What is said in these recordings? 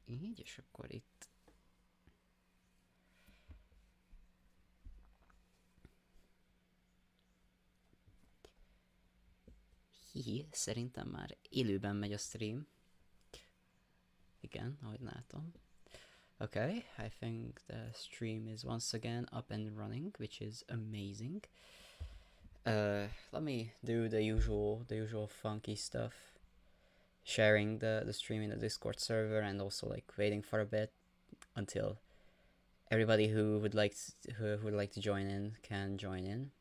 Így, és akkor itt szerintem már élőben megy a stream. Igen, ahogy látom. Okay, I think the stream is once again up and running, which is amazing. Let me do the usual funky stuff. Sharing the stream in the Discord server and also like waiting for a bit until everybody who would like to join in can join in.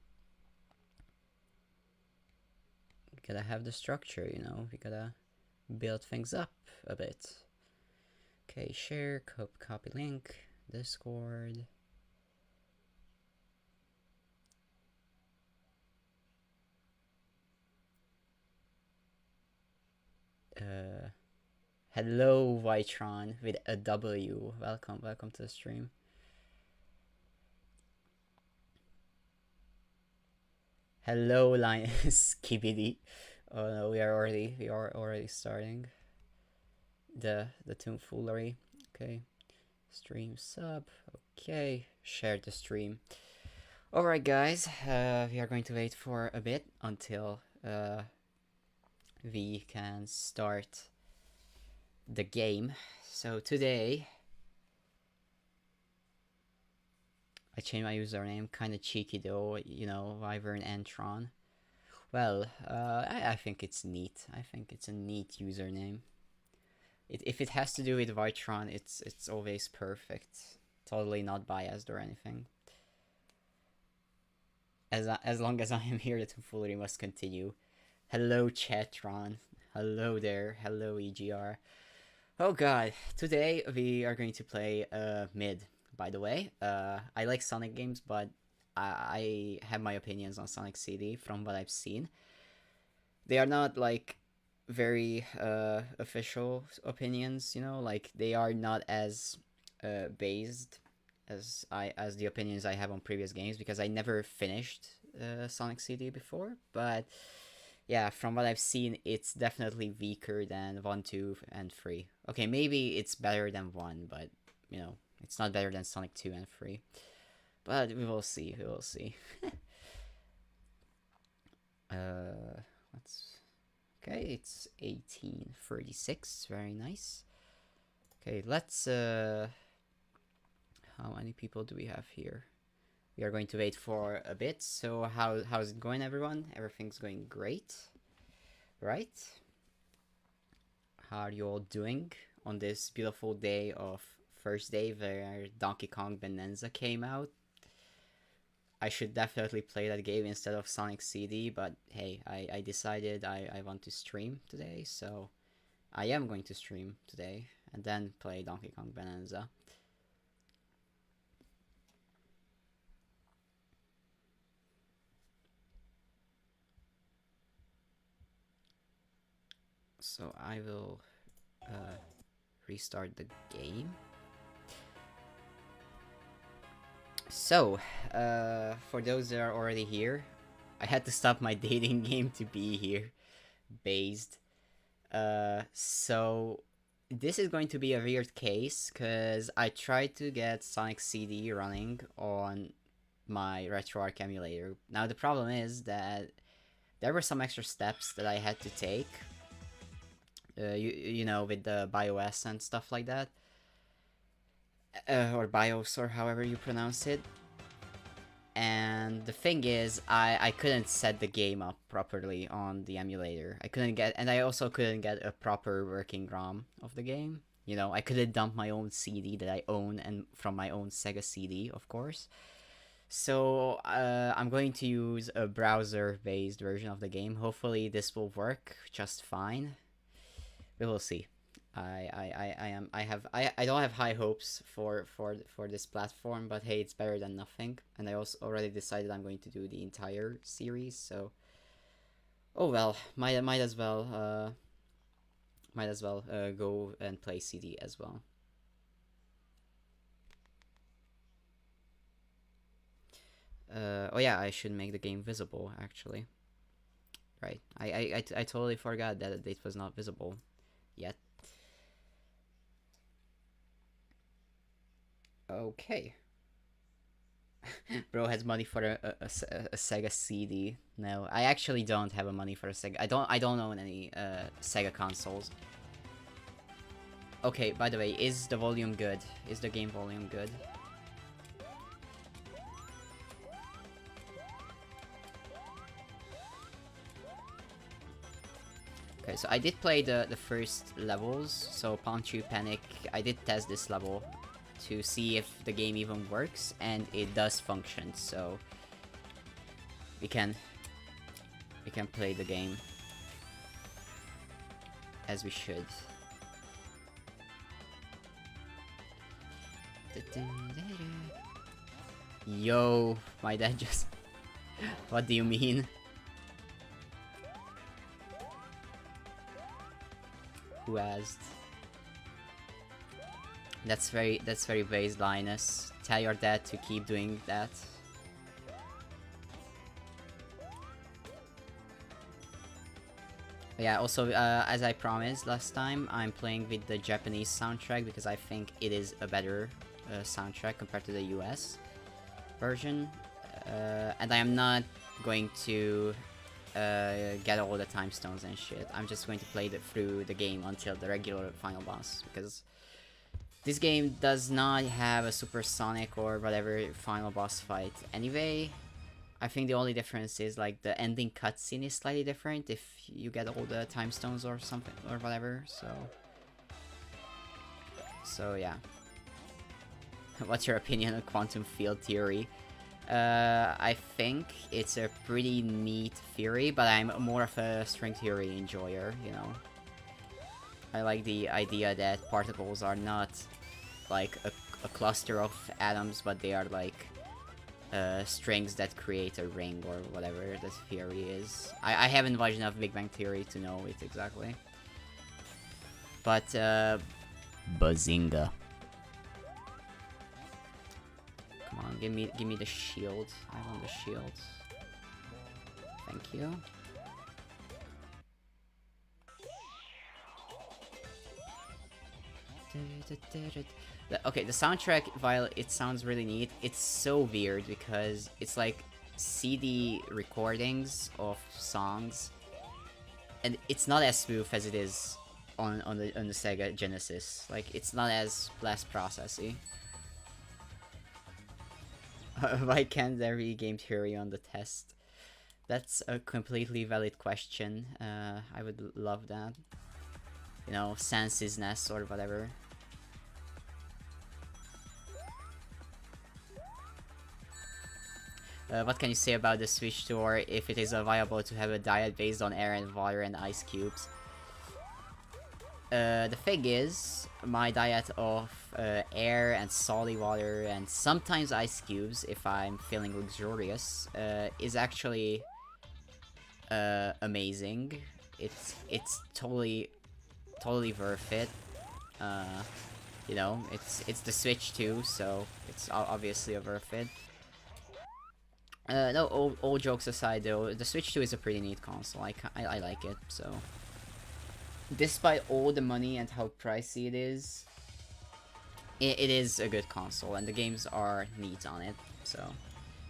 We gotta have the structure, you know. We gotta build things up a bit. Okay, share, copy link, Discord. Hello, Vytron with a W. Welcome to the stream. Hello, Linus KBD. Oh no, we are already starting the tomfoolery. Okay, stream sub. Okay, share the stream. Alright, guys, we are going to wait for a bit until we can start the game. So today I changed my username, kind of cheeky though, you know, Wyvern Entron. Well, I think it's neat. I think it's a neat username. If it has to do with Vytron, it's always perfect. Totally not biased or anything. As long as I am here, the tomfoolery must continue. Hello, Chatron. Hello there. Hello, EGR. Oh god, today we are going to play mid. By the way, I like Sonic games, but I have my opinions on Sonic CD from what I've seen. They are not like very official opinions, you know, like they are not as based as the opinions I have on previous games because I never finished Sonic CD before, but yeah, from what I've seen, it's definitely weaker than 1, 2, and 3. Okay, maybe it's better than 1, but, you know, it's not better than Sonic 2 and 3. But we will see, we will see. Let's... Okay, it's 1836, very nice. Okay, let's... How many people do we have here? We are going to wait for a bit. So how's it going, everyone? Everything's going great, right? How are you all doing on this beautiful day of first day where Donkey Kong Bonanza came out? I should definitely play that game instead of Sonic CD, but hey, I decided I want to stream today, so I am going to stream today and then play Donkey Kong Bonanza. So I will restart the game. So, for those that are already here, I had to stop my dating game to be here, based. So this is going to be a weird case because I tried to get Sonic CD running on my RetroArch emulator. Now the problem is that there were some extra steps that I had to take. You know, with the BIOS and stuff like that. Or BIOS, or however you pronounce it. And the thing is, I couldn't set the game up properly on the emulator. And I also couldn't get a proper working ROM of the game. You know, I couldn't dump my own CD that I own and from my own Sega CD, of course. So I'm going to use a browser-based version of the game. Hopefully this will work just fine. We will see. I don't have high hopes for this platform, but hey, it's better than nothing. And I also already decided I'm going to do the entire series, so oh well, might as well go and play CD as well. Oh yeah, I should make the game visible actually. Right, I totally forgot that it was not visible yet. Okay. Bro has money for a Sega CD. No, I actually don't have a money for a Sega. I don't own any Sega consoles. Okay, by the way, is the volume good? Is the game volume good? Okay, so I did play the first levels, so Palm Tree Panic, I did test this level to see if the game even works, and it does function, so we can play the game as we should. Yo, my dad just... What do you mean? Who asked? That's very based, Linus. Tell your dad to keep doing that. But yeah, also, as I promised last time, I'm playing with the Japanese soundtrack because I think it is a better soundtrack compared to the US version. And I am not going to get all the time stones and shit. I'm just going to play through the game until the regular final boss, because this game does not have a supersonic or whatever final boss fight anyway. I think the only difference is like the ending cutscene is slightly different if you get all the time stones or something or whatever, so yeah. What's your opinion on quantum field theory? I think it's a pretty neat theory, but I'm more of a string theory enjoyer, you know. I like the idea that particles are not like a cluster of atoms, but they are like strings that create a ring or whatever the theory is. I haven't watched enough Big Bang Theory to know it exactly. But, Bazinga. Come on, give me the shield. I want the shield. Thank you. Okay, the soundtrack, while it sounds really neat, it's so weird because it's like CD recordings of songs, and it's not as smooth as it is on the Sega Genesis. Like, it's not as less processy. Why can't there be game theory on the test? That's a completely valid question. I would love that. You know, sensizness or whatever. What can you say about the Switch tour, if it is viable to have a diet based on air and water and ice cubes? The thing is, my diet of air and salty water and sometimes ice cubes, if I'm feeling luxurious, is actually amazing. It's totally worth it. You know, it's the Switch too, so it's obviously worth it. No, all jokes aside though, the Switch 2 is a pretty neat console. I like it, so. Despite all the money and how pricey it is a good console, and the games are neat on it, so.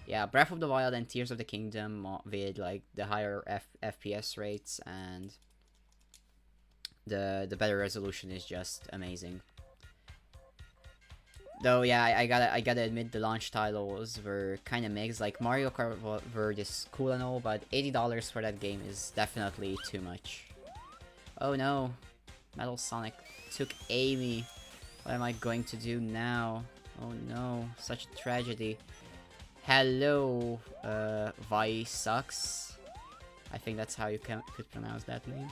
Yeah, Breath of the Wild and Tears of the Kingdom with like the higher FPS rates and the better resolution is just amazing. Though, yeah, I gotta admit the launch titles were kind of mixed. Like, Mario Kart World is cool and all, but $80 for that game is definitely too much. Oh no, Metal Sonic took Amy. What am I going to do now? Oh no, such a tragedy. Hello, Sucks. I think that's how you could pronounce that name.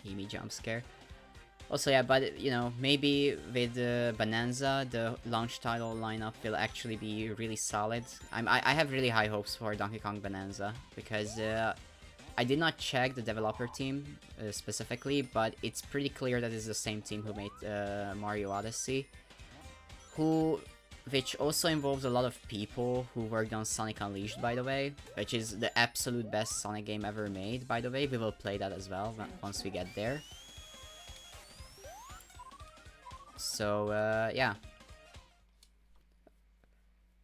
Amy jump scare. Also, yeah, but you know, maybe with Bonanza, the launch title lineup will actually be really solid. I have really high hopes for Donkey Kong Bonanza because I did not check the developer team specifically, but it's pretty clear that it's the same team who made Mario Odyssey, who which also involves a lot of people who worked on Sonic Unleashed, by the way, which is the absolute best Sonic game ever made, by the way. We will play that as well once we get there. So, yeah.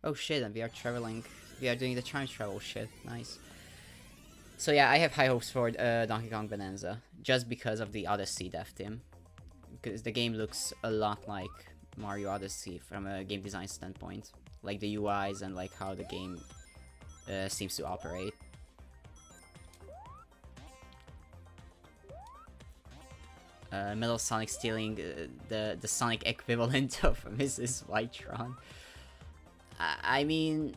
Oh shit, and we are traveling. We are doing the time travel shit. Nice. So yeah, I have high hopes for Donkey Kong Bonanza, just because of the Odyssey dev team. Because the game looks a lot like Mario Odyssey from a game design standpoint. Like the UIs and like how the game seems to operate. Metal Sonic stealing the Sonic equivalent of Mrs. Vytron. I mean,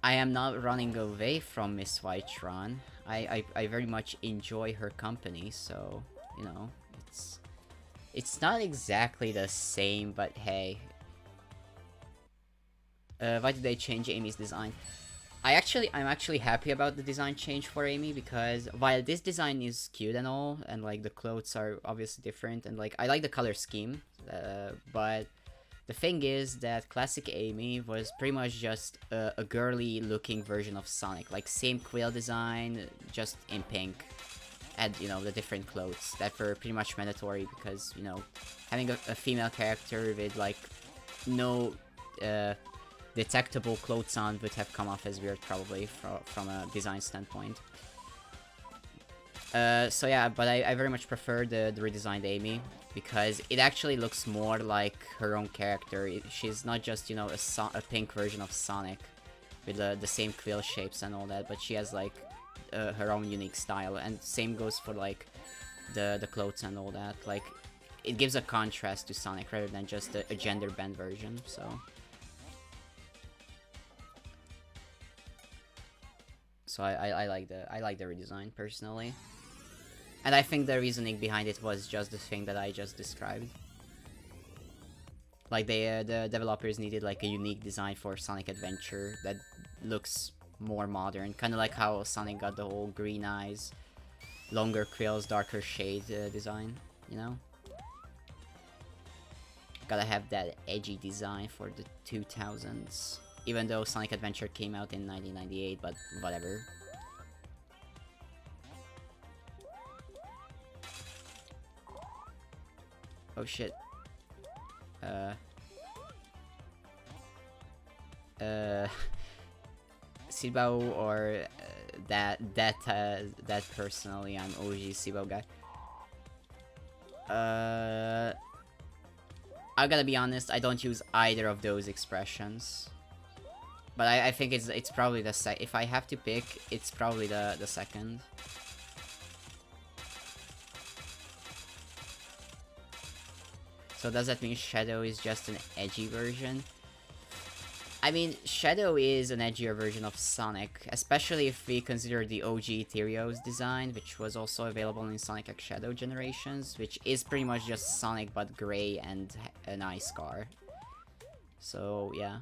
I am not running away from Miss Vytron. I very much enjoy her company, so, you know, it's not exactly the same, but hey. Why did they change Amy's design? I'm actually happy about the design change for Amy, because while this design is cute and all, and like the clothes are obviously different, and like I like the color scheme, but the thing is that classic Amy was pretty much just a girly looking version of Sonic, like same quill design, just in pink, and you know, the different clothes that were pretty much mandatory, because, you know, having a female character with like no detectable clothes on would have come off as weird, probably, from a design standpoint. So yeah, but I very much prefer the redesigned Amy, because it actually looks more like her own character. She's not just, you know, a pink version of Sonic with the same quill shapes and all that, but she has like her own unique style, and same goes for like the clothes and all that. Like, it gives a contrast to Sonic rather than just a gender bent version, so... So I like the redesign personally, and I think the reasoning behind it was just the thing that I just described. Like the developers needed like a unique design for Sonic Adventure that looks more modern, kind of like how Sonic got the whole green eyes, longer quills, darker shade design. You know, gotta have that edgy design for the 2000s. Even though Sonic Adventure came out in 1998, but whatever. Oh shit. Sibao or that personally, I'm OG Sibao guy. I gotta be honest, I don't use either of those expressions. But I think it's probably the if I have to pick, it's probably the second. So does that mean Shadow is just an edgy version? I mean, Shadow is an edgier version of Sonic, especially if we consider the OG Ethereos design, which was also available in Sonic X Shadow Generations, which is pretty much just Sonic but grey and an eye scar. So yeah.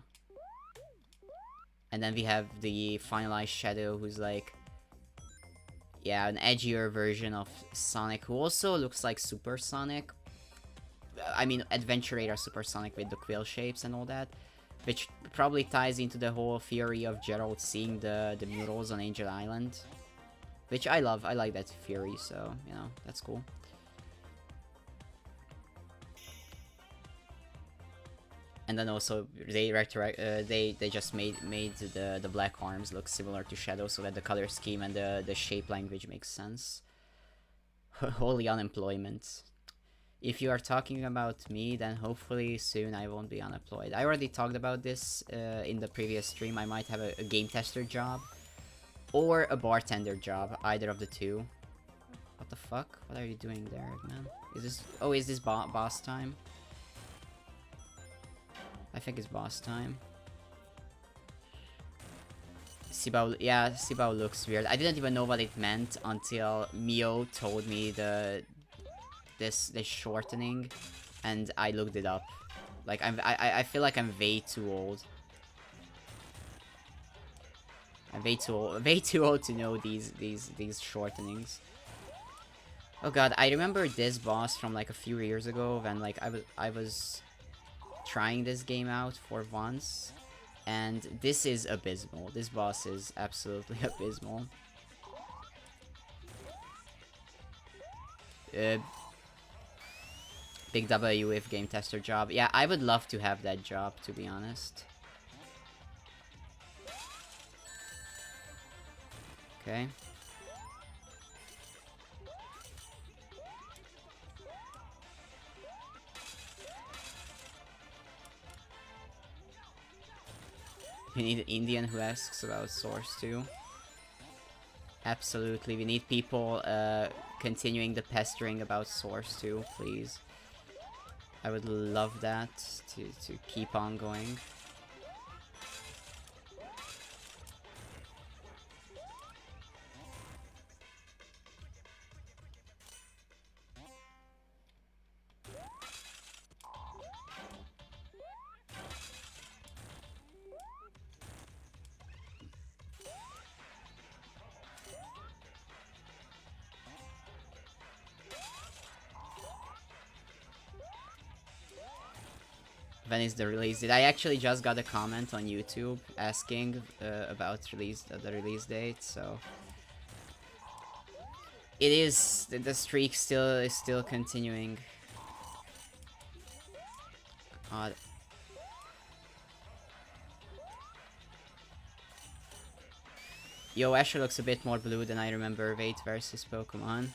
And then we have the finalized Shadow, who's like, yeah, an edgier version of Sonic, who also looks like Super Sonic. I mean, Adventurator Super Sonic with the quill shapes and all that, which probably ties into the whole theory of Gerald seeing the murals on Angel Island, which I love. I like that theory, so, you know, that's cool. And then also they just made the black arms look similar to Shadow, so that the color scheme and the shape language makes sense. Holy unemployment. If you are talking about me, then hopefully soon I won't be unemployed. I already talked about this in the previous stream. I might have a game tester job or a bartender job, either of the two. What the fuck? What are you doing there, man? Is this... Oh, is this boss time? I think it's boss time. Sibao, yeah, Sibao looks weird. I didn't even know what it meant until Mio told me this shortening, and I looked it up. Like, I feel like I'm way too old. I'm way too old to know these shortenings. Oh god, I remember this boss from like a few years ago when like I was trying this game out for once, and this is abysmal. This boss is absolutely abysmal. Big W with game tester job. Yeah, I would love to have that job, to be honest. Okay. We need an Indian who asks about Source 2. Absolutely, we need people continuing the pestering about Source 2, please. I would love that to keep on going. When is the release date? I actually just got a comment on YouTube asking about the release date, so it is the streak is still continuing. Yo, Asher looks a bit more blue than I remember. Wait, versus Pokemon.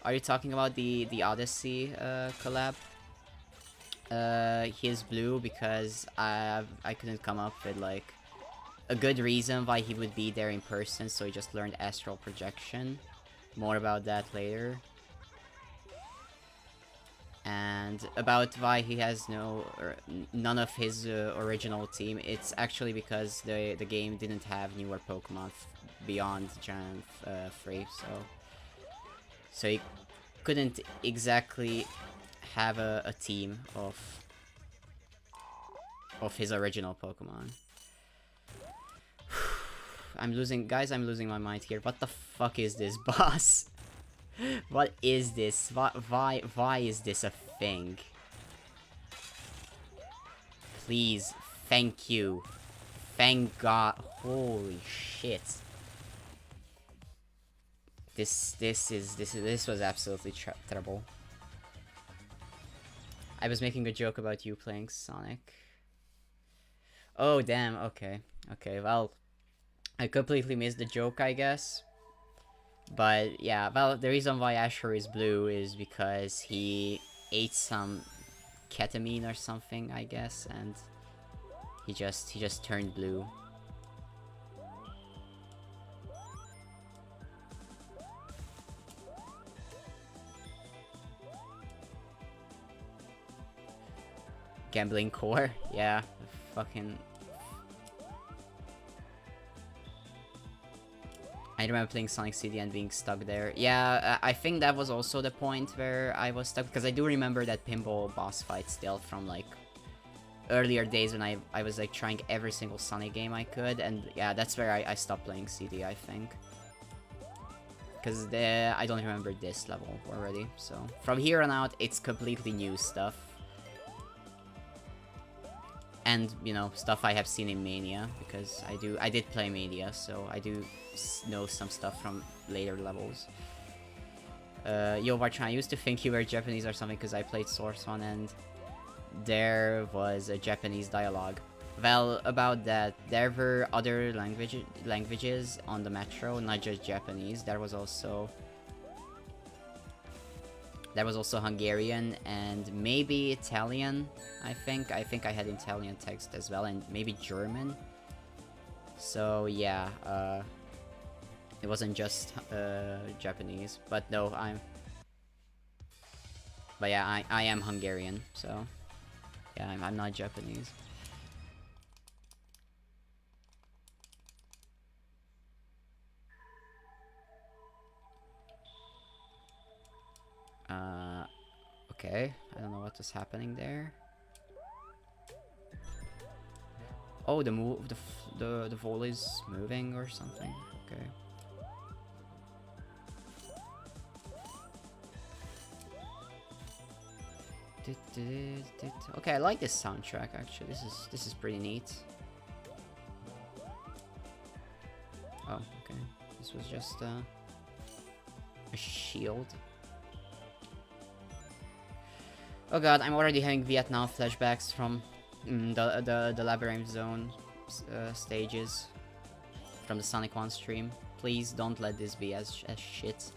Are you talking about the Odyssey collab? He is blue because I couldn't come up with like a good reason why he would be there in person, so he just learned astral projection. More about that later. And about why he has none of his original team, it's actually because the game didn't have newer Pokemon beyond Gen 3, so he couldn't exactly have a team of his original Pokemon. I'm losing my mind here. What the fuck is this, boss? What is this? Why is this a thing? Please, thank you. Thank God. Holy shit. This was absolutely terrible. I was making a joke about you playing Sonic. Oh, damn, okay. Okay, well, I completely missed the joke, I guess. But, yeah, well, the reason why Asher is blue is because he ate some ketamine or something, I guess, and he just turned blue. Gambling core? Yeah, fucking... I remember playing Sonic CD and being stuck there. Yeah, I think that was also the point where I was stuck, because I do remember that pinball boss fight still from, like, earlier days when I was, like, trying every single Sonic game I could, and yeah, that's where I stopped playing CD, I think. Because I don't remember this level already, so... From here on out, it's completely new stuff. And, you know, stuff I have seen in Mania, because I did play Mania, so I do know some stuff from later levels. Yo, Vytron, I used to think you were Japanese or something because I played Source 1 and there was a Japanese dialogue. Well, about that, there were other languages on the Metro, not just Japanese. There was also Hungarian and maybe Italian, I think. I think I had Italian text as well, and maybe German. So yeah, it wasn't just Japanese, but no, but yeah, I am Hungarian, so yeah, I'm not Japanese. Okay, I don't know what was happening there. Oh, the volley is moving or something. Okay. Okay, I like this soundtrack actually. This is pretty neat. Oh, okay. This was just a shield. Oh god, I'm already having Vietnam flashbacks from the Labyrinth Zone stages from the Sonic 1 stream. Please don't let this be as shit.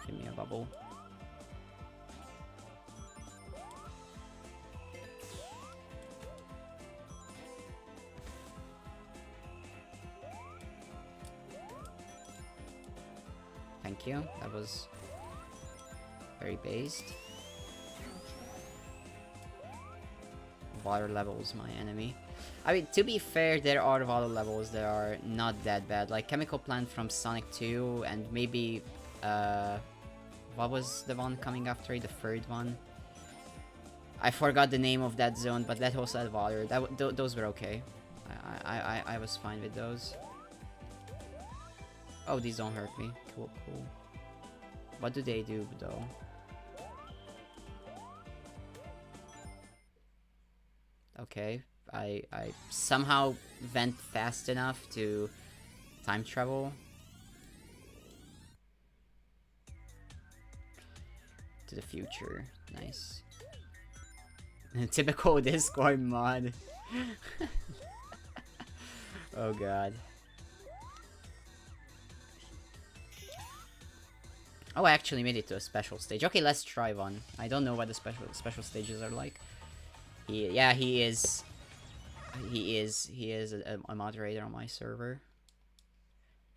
Give me a bubble. Thank you. That was very based. Water levels, my enemy. I mean, to be fair, there are water levels that are not that bad. Like Chemical Plant from Sonic 2 and maybe... what was the one coming after it? The third one? I forgot the name of that zone, but that also had water. Those were okay. I was fine with those. Oh, these don't hurt me. Cool, cool. What do they do, though? Okay, I somehow went fast enough to time travel. To the future. Nice. Typical Discord mod. Oh god. Oh, I actually made it to a special stage. Okay, let's try one. I don't know what the special stages are like. Yeah, he is a moderator on my server.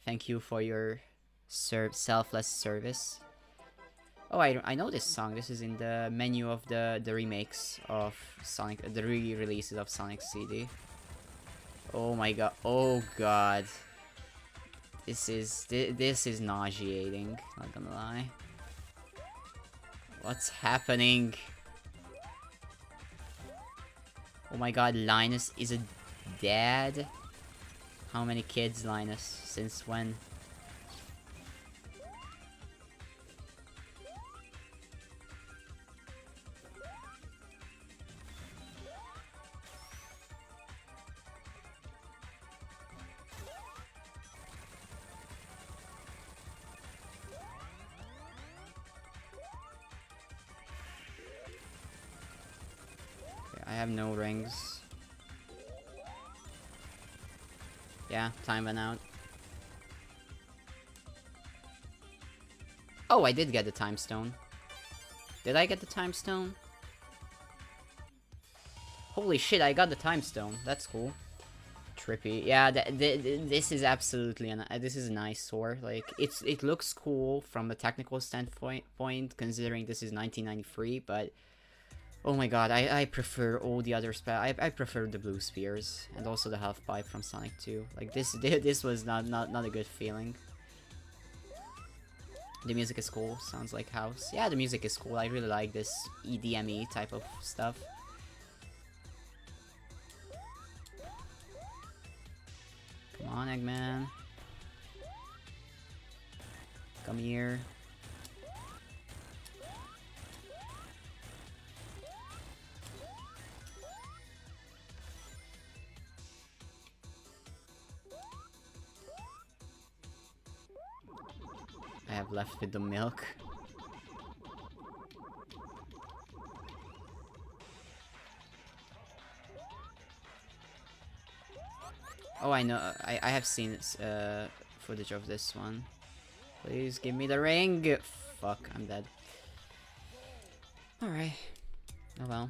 Thank you for your selfless service. Oh, I know this song. This is in the menu of the remakes of Sonic, the re-releases of Sonic CD. Oh my god. Oh god. This is nauseating, not gonna lie. What's happening? Oh my god, Linus is a dad? How many kids, Linus? Since when? I have no rings. Yeah, time went out. Oh, I did get the time stone. Did I get the time stone? Holy shit, I got the time stone. That's cool. Trippy. Yeah, this is absolutely this is a nice sword. Like it looks cool from a technical standpoint, considering this is 1993, but oh my god, I prefer all the other I prefer the blue spears and also the health pipe from Sonic 2. Like this was not a good feeling. The music is cool, sounds like house. Yeah, the music is cool. I really like this EDME type of stuff. Come on, Eggman. Come here. I have left with the milk. Oh, I know. I have seen footage of this one. Please give me the ring. Fuck, I'm dead. Alright. Oh well.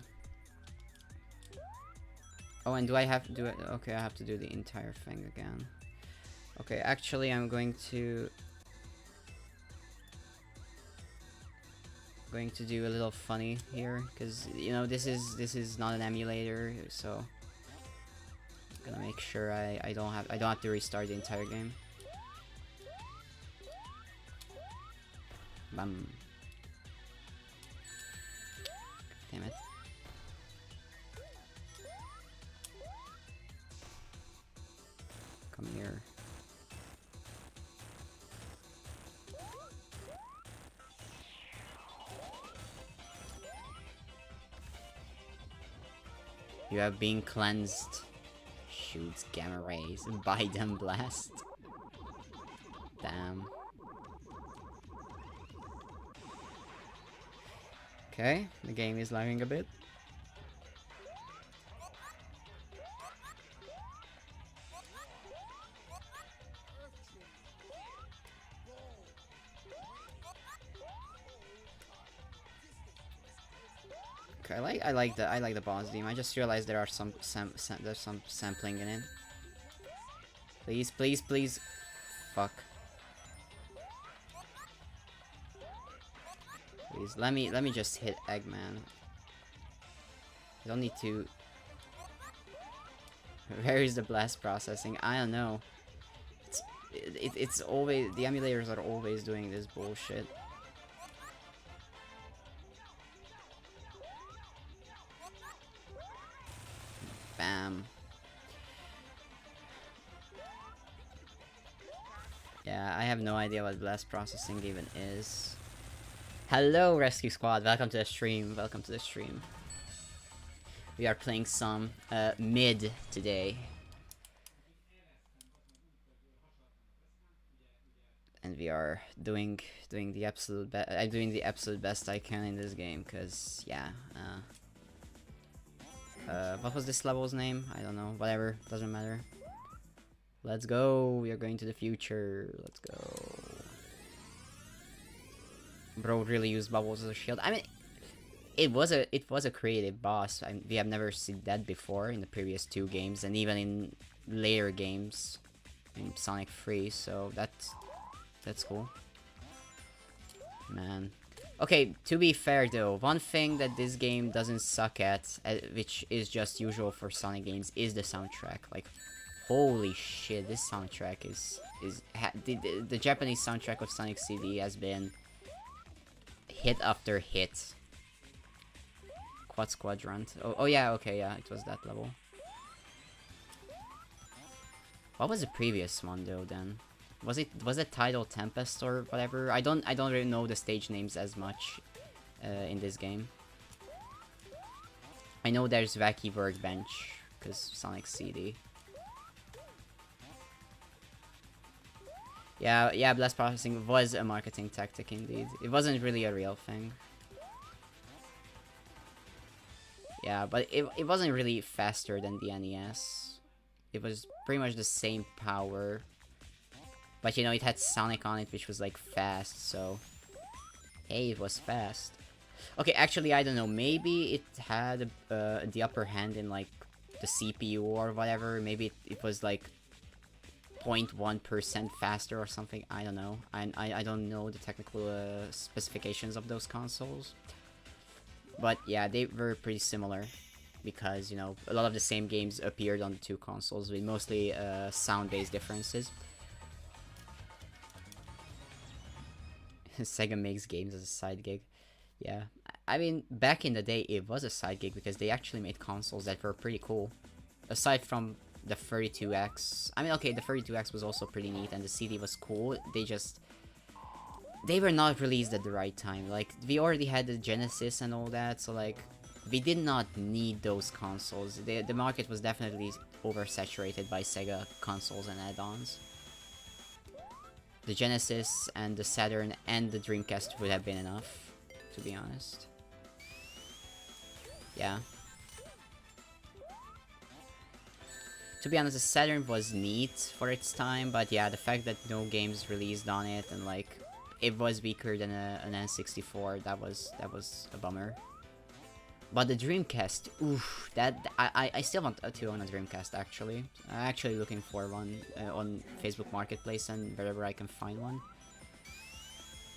Oh, and do I have to do it? Okay, I have to do the entire thing again. Okay, actually, I'm going to do a little funny here, because you know this is not an emulator, so I'm gonna make sure I don't have to restart the entire game. Bam. Damn it. Come here. You have been cleansed. Shoots gamma rays. Bite them blast. Damn. Okay, the game is lagging a bit. Okay, I like the boss theme. I just realized there are there's some sampling in it. Please, please, please. Fuck. Please, let me just hit Eggman. I don't need to. Where is the blast processing? I don't know. It's always, the emulators are always doing this bullshit. Bam. Yeah, I have no idea what blast processing even is. Hello, Rescue Squad. Welcome to the stream. Welcome to the stream. We are playing some mid today. And we are doing the absolute best. I'm doing the absolute best I can in this game, cause yeah. What was this level's name? I don't know. Whatever, doesn't matter. Let's go. We are going to the future. Let's go. Bro really used bubbles as a shield. I mean, it was a creative boss. We have never seen that before in the previous 2 games, and even in later games in Sonic 3. So that's cool. Man. Okay, to be fair though, one thing that this game doesn't suck at, which is just usual for Sonic games, is the soundtrack. Like, holy shit, this soundtrack the Japanese soundtrack of Sonic CD has been hit after hit. Quad Quadrant. Oh yeah, okay, yeah, it was that level. What was the previous one though then? Was it Tidal Tempest or whatever? I don't really know the stage names as much in this game. I know there's Wacky Workbench because Sonic CD. Yeah, blast processing was a marketing tactic indeed. It wasn't really a real thing. Yeah, but it wasn't really faster than the NES. It was pretty much the same power. But you know, it had Sonic on it, which was like fast, so... Hey, it was fast. Okay, actually, I don't know. Maybe it had the upper hand in like the CPU or whatever. Maybe it was like 0.1% faster or something. I don't know. I don't know the technical specifications of those consoles. But yeah, they were pretty similar. Because, you know, a lot of the same games appeared on the 2 consoles with mostly sound-based differences. Sega makes games as a side gig. Yeah, I mean, back in the day it was a side gig because they actually made consoles that were pretty cool. Aside from the 32X. I mean, okay, the 32X was also pretty neat and the CD was cool. They were not released at the right time. Like, we already had the Genesis and all that, so like, we did not need those consoles. The market was definitely oversaturated by Sega consoles and add-ons. The Genesis and the Saturn and the Dreamcast would have been enough, to be honest. Yeah. To be honest, the Saturn was neat for its time, but yeah, the fact that no games released on it and like it was weaker than an N64, that was a bummer. But the Dreamcast, oof, I still want to own a Dreamcast actually. I'm actually looking for one on Facebook Marketplace and wherever I can find one.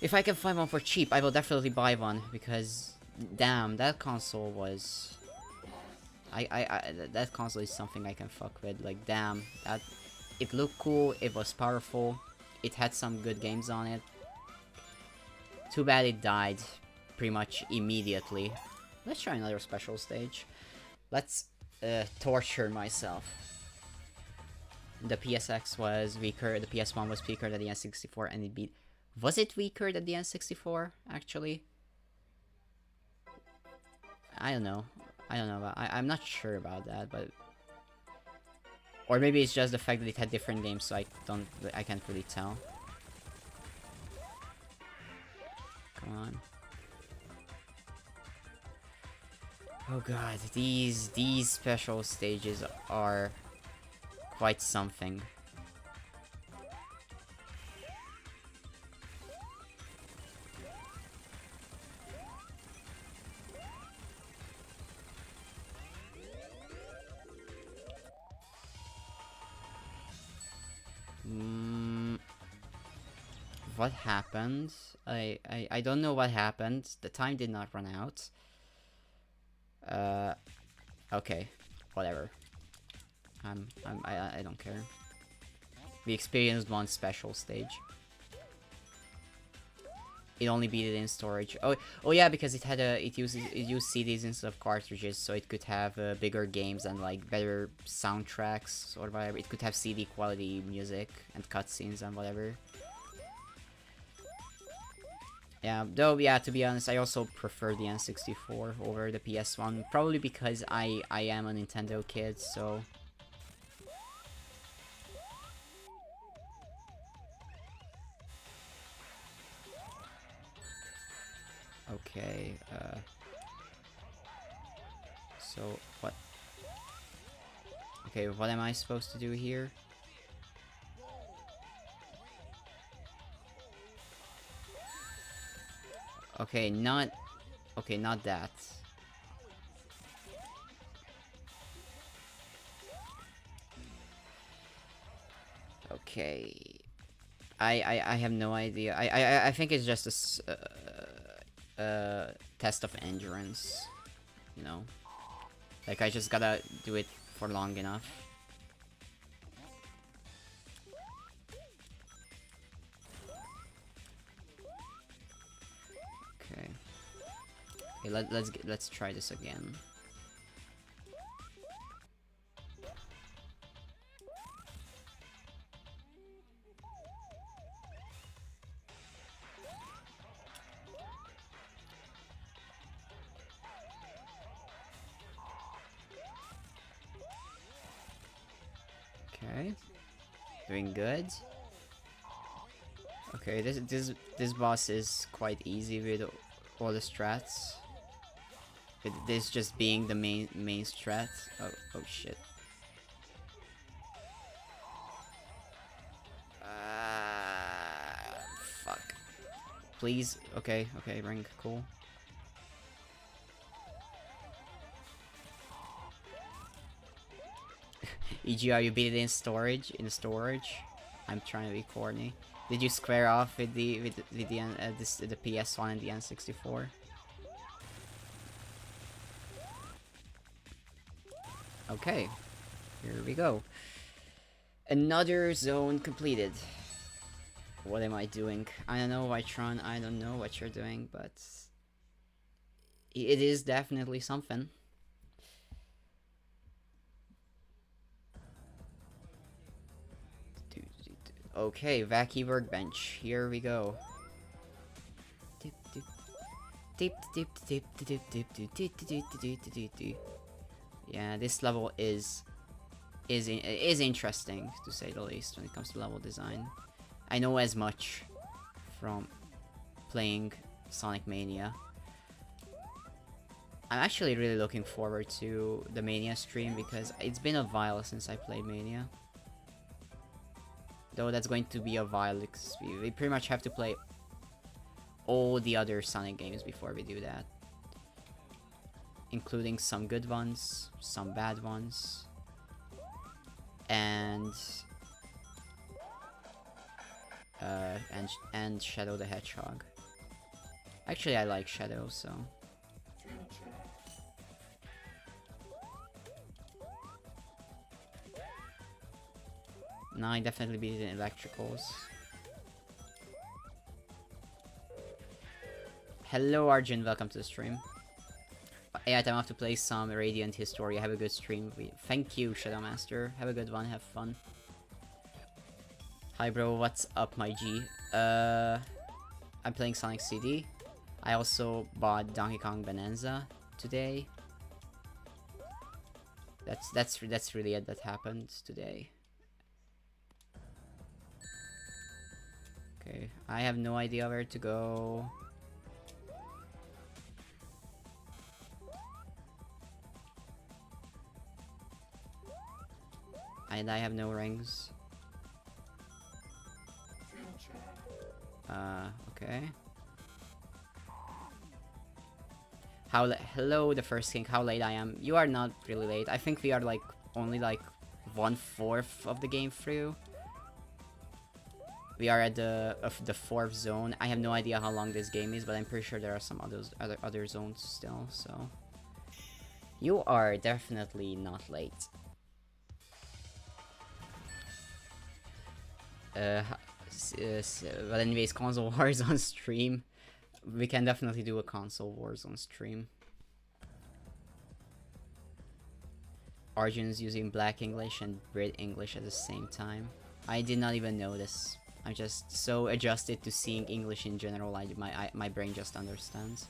If I can find one for cheap, I will definitely buy one because, damn, that console was... that console is something I can fuck with. Like, damn, it looked cool, it was powerful, it had some good games on it. Too bad it died pretty much immediately. Let's try another special stage. Let's torture myself. The PSX was weaker, the PS1 was weaker than the N64, and it beat... Was it weaker than the N64, actually? I don't know. I don't know, but I'm not sure about that, but... Or maybe it's just the fact that it had different names, so I can't really tell. Come on. Oh god, these special stages are quite something. What happened? I don't know what happened. The time did not run out. Okay, whatever. I don't care. We experienced one special stage. It only beat it in storage. Oh yeah, because it used CDs instead of cartridges, so it could have bigger games and like better soundtracks or whatever. It could have CD quality music and cutscenes and whatever. Yeah, though, yeah, to be honest, I also prefer the N64 over the PS1, probably because I am a Nintendo kid, so... Okay, so, what... Okay, what am I supposed to do here? Okay, not... Okay, not that. Okay... I have no idea. I think it's just a test of endurance. You know? Like, I just gotta do it for long enough. Okay. Okay, let's try this again. Okay. Doing good. Okay, this boss is quite easy with all the strats. With this just being the main strat. Oh shit. Fuck. Please. Okay, ring, cool. EGR, you beat it in storage? I'm trying to be corny. Did you square off with the PS1 and the N64? Okay, here we go. Another zone completed. What am I doing? I don't know, Vytron. I don't know what you're doing, but it is definitely something. Okay, Vacuum Workbench. Here we go. Yeah, this level is interesting, to say the least, when it comes to level design. I know as much from playing Sonic Mania. I'm actually really looking forward to the Mania stream because it's been a while since I played Mania. Though that's going to be a while because we pretty much have to play all the other Sonic games before we do that. Including some good ones, some bad ones, and Shadow the Hedgehog. Actually, I like Shadow, so... No, I definitely beat it in Electricals. Hello Arjun, welcome to the stream. Yeah, I'm off to play some Radiant History. Have a good stream. Thank you, Shadow Master. Have a good one, have fun. Hi bro, what's up my G? I'm playing Sonic CD. I also bought Donkey Kong Bonanza today. That's really it that happened today. Okay, I have no idea where to go. And I have no rings. Okay. Hello, the first king. How late I am? You are not really late. I think we are like only like 1/4 of the game through. We are at the 4th zone. I have no idea how long this game is, but I'm pretty sure there are some other zones still. So you are definitely not late. But anyways, console wars on stream. We can definitely do a console wars on stream. Arjun's using Black English and Brit English at the same time. I did not even notice. I'm just so adjusted to seeing English in general. My brain just understands.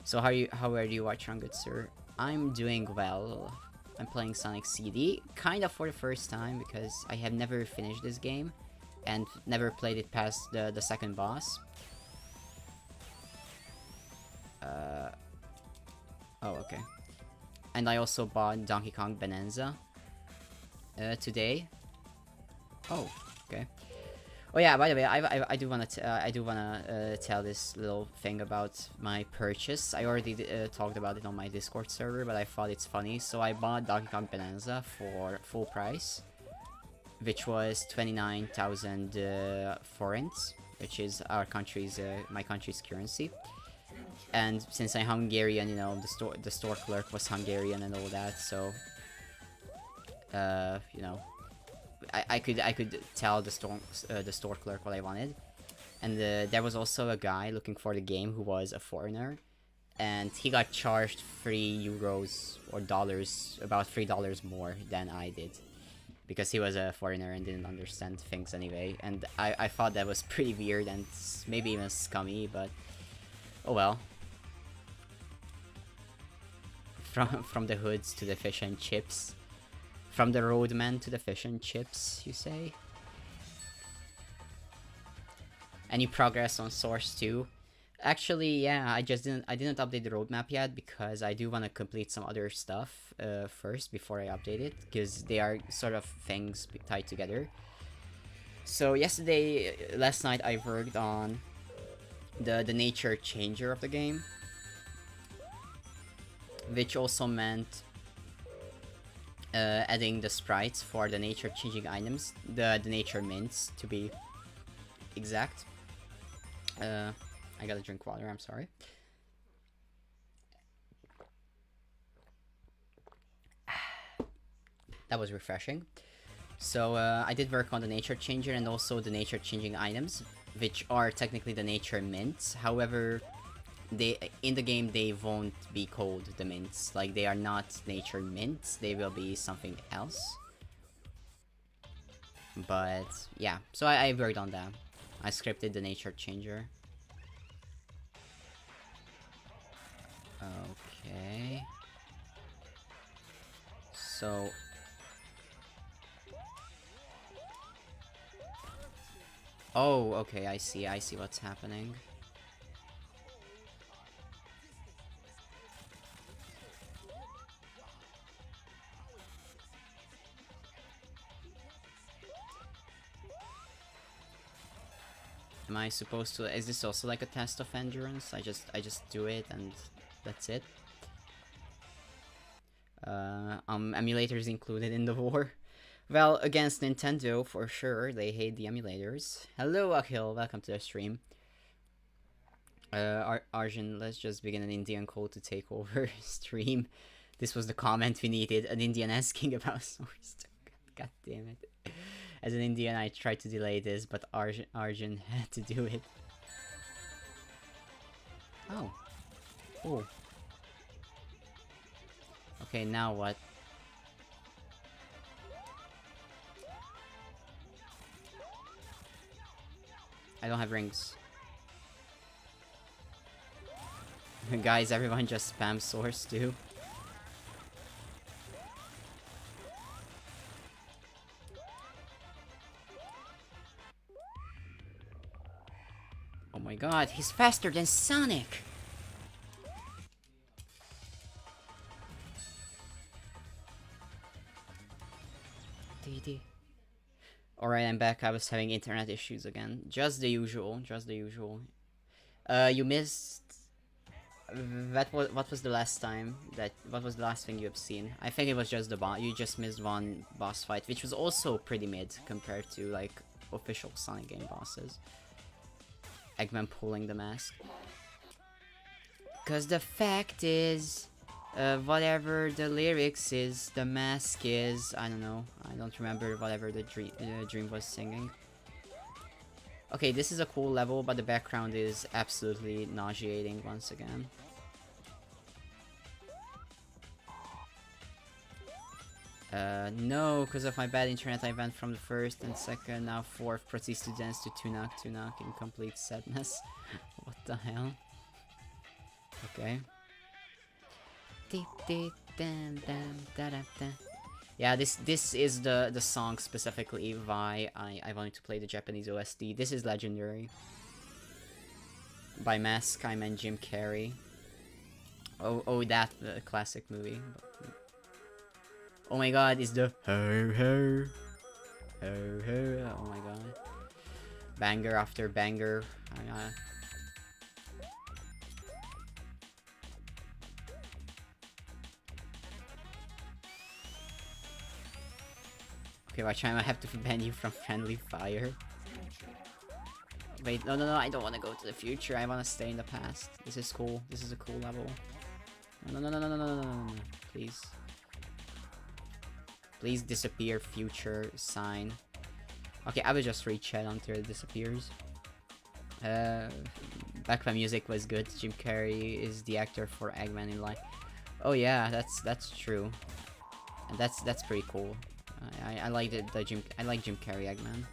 So how are you, Vytron, good sir? I'm doing well. I'm playing Sonic CD, kind of for the first time because I have never finished this game and never played it past the second boss. Oh, okay. And I also bought Donkey Kong Bonanza today. Oh, okay. Oh yeah, by the way, I do wanna tell this little thing about my purchase. I already talked about it on my Discord server, but I thought it's funny. So I bought Donkey Kong Bonanza for full price, which was 29,000 forints, which is our country's my country's currency. And since I'm Hungarian, you know, the store clerk was Hungarian and all that, so you know, I could tell the store clerk what I wanted. And there was also a guy looking for the game who was a foreigner, and he got charged €3 or dollars, about $3 more than I did, because he was a foreigner and didn't understand things anyway. And I thought that was pretty weird and maybe even scummy, but oh well. From the hoods to the fish and chips. From the roadman to the fish and chips, you say? Any progress on Source 2? Actually, yeah, I didn't update the roadmap yet because I do want to complete some other stuff first before I update it, because they are sort of things tied together. So last night I worked on the nature changer of the game, which also meant adding the sprites for the nature changing items, the nature mints to be exact. I gotta drink water, I'm sorry. That was refreshing. So I did work on the nature changer and also the nature changing items, which are technically the nature mints. However, in the game they won't be called the mints. Like, they are not nature mints, they will be something else. But yeah, so I worked on that. I scripted the nature changer. Okay. So oh, okay, I see what's happening. Am I supposed to? Is this also like a test of endurance? I just do it and that's it. Emulators included in the war. Well, against Nintendo for sure. They hate the emulators. Hello, Akhil. Welcome to the stream. Arjun, let's just begin an Indian call to take over stream. This was the comment we needed. An Indian asking about Source 2. God damn it. As an Indian, I tried to delay this, but Arjun had to do it. Oh. Oh. Okay, now what? I don't have rings. Guys, everyone just spam Source 2. my god, he's faster than Sonic! Alright, I'm back. I was having internet issues again. Just the usual, just the usual. You missed... What was the last time that... What was the last thing you have seen? I think it was just the boss. You just missed one boss fight, which was also pretty mid compared to, like, official Sonic game bosses. Eggman pulling the mask. Cause the fact is... whatever the lyrics is, the mask is... I don't know. I don't remember whatever the dream was singing. Okay, this is a cool level, but the background is absolutely nauseating once again. No, because of my bad internet I went from the first and second, now fourth, proceeds to dance to Tunak in complete sadness. What the hell? Okay. Yeah, this is the song specifically why I wanted to play the Japanese OST. This is legendary. By Mask, I meant Jim Carrey. Oh, that classic movie. Oh my god, it's the ho ho ho ho. Oh my god, banger after banger. Okay, watch time I have to ban you from friendly fire. Wait, no, I don't want to go to the future. I want to stay in the past. This is cool. This is a cool level. No. Please. Please disappear, future sign. Okay, I will just read chat until it disappears. Back when music was good, Jim Carrey is the actor for Eggman in life. Oh yeah, that's true. And that's pretty cool. I like I like Jim Carrey Eggman.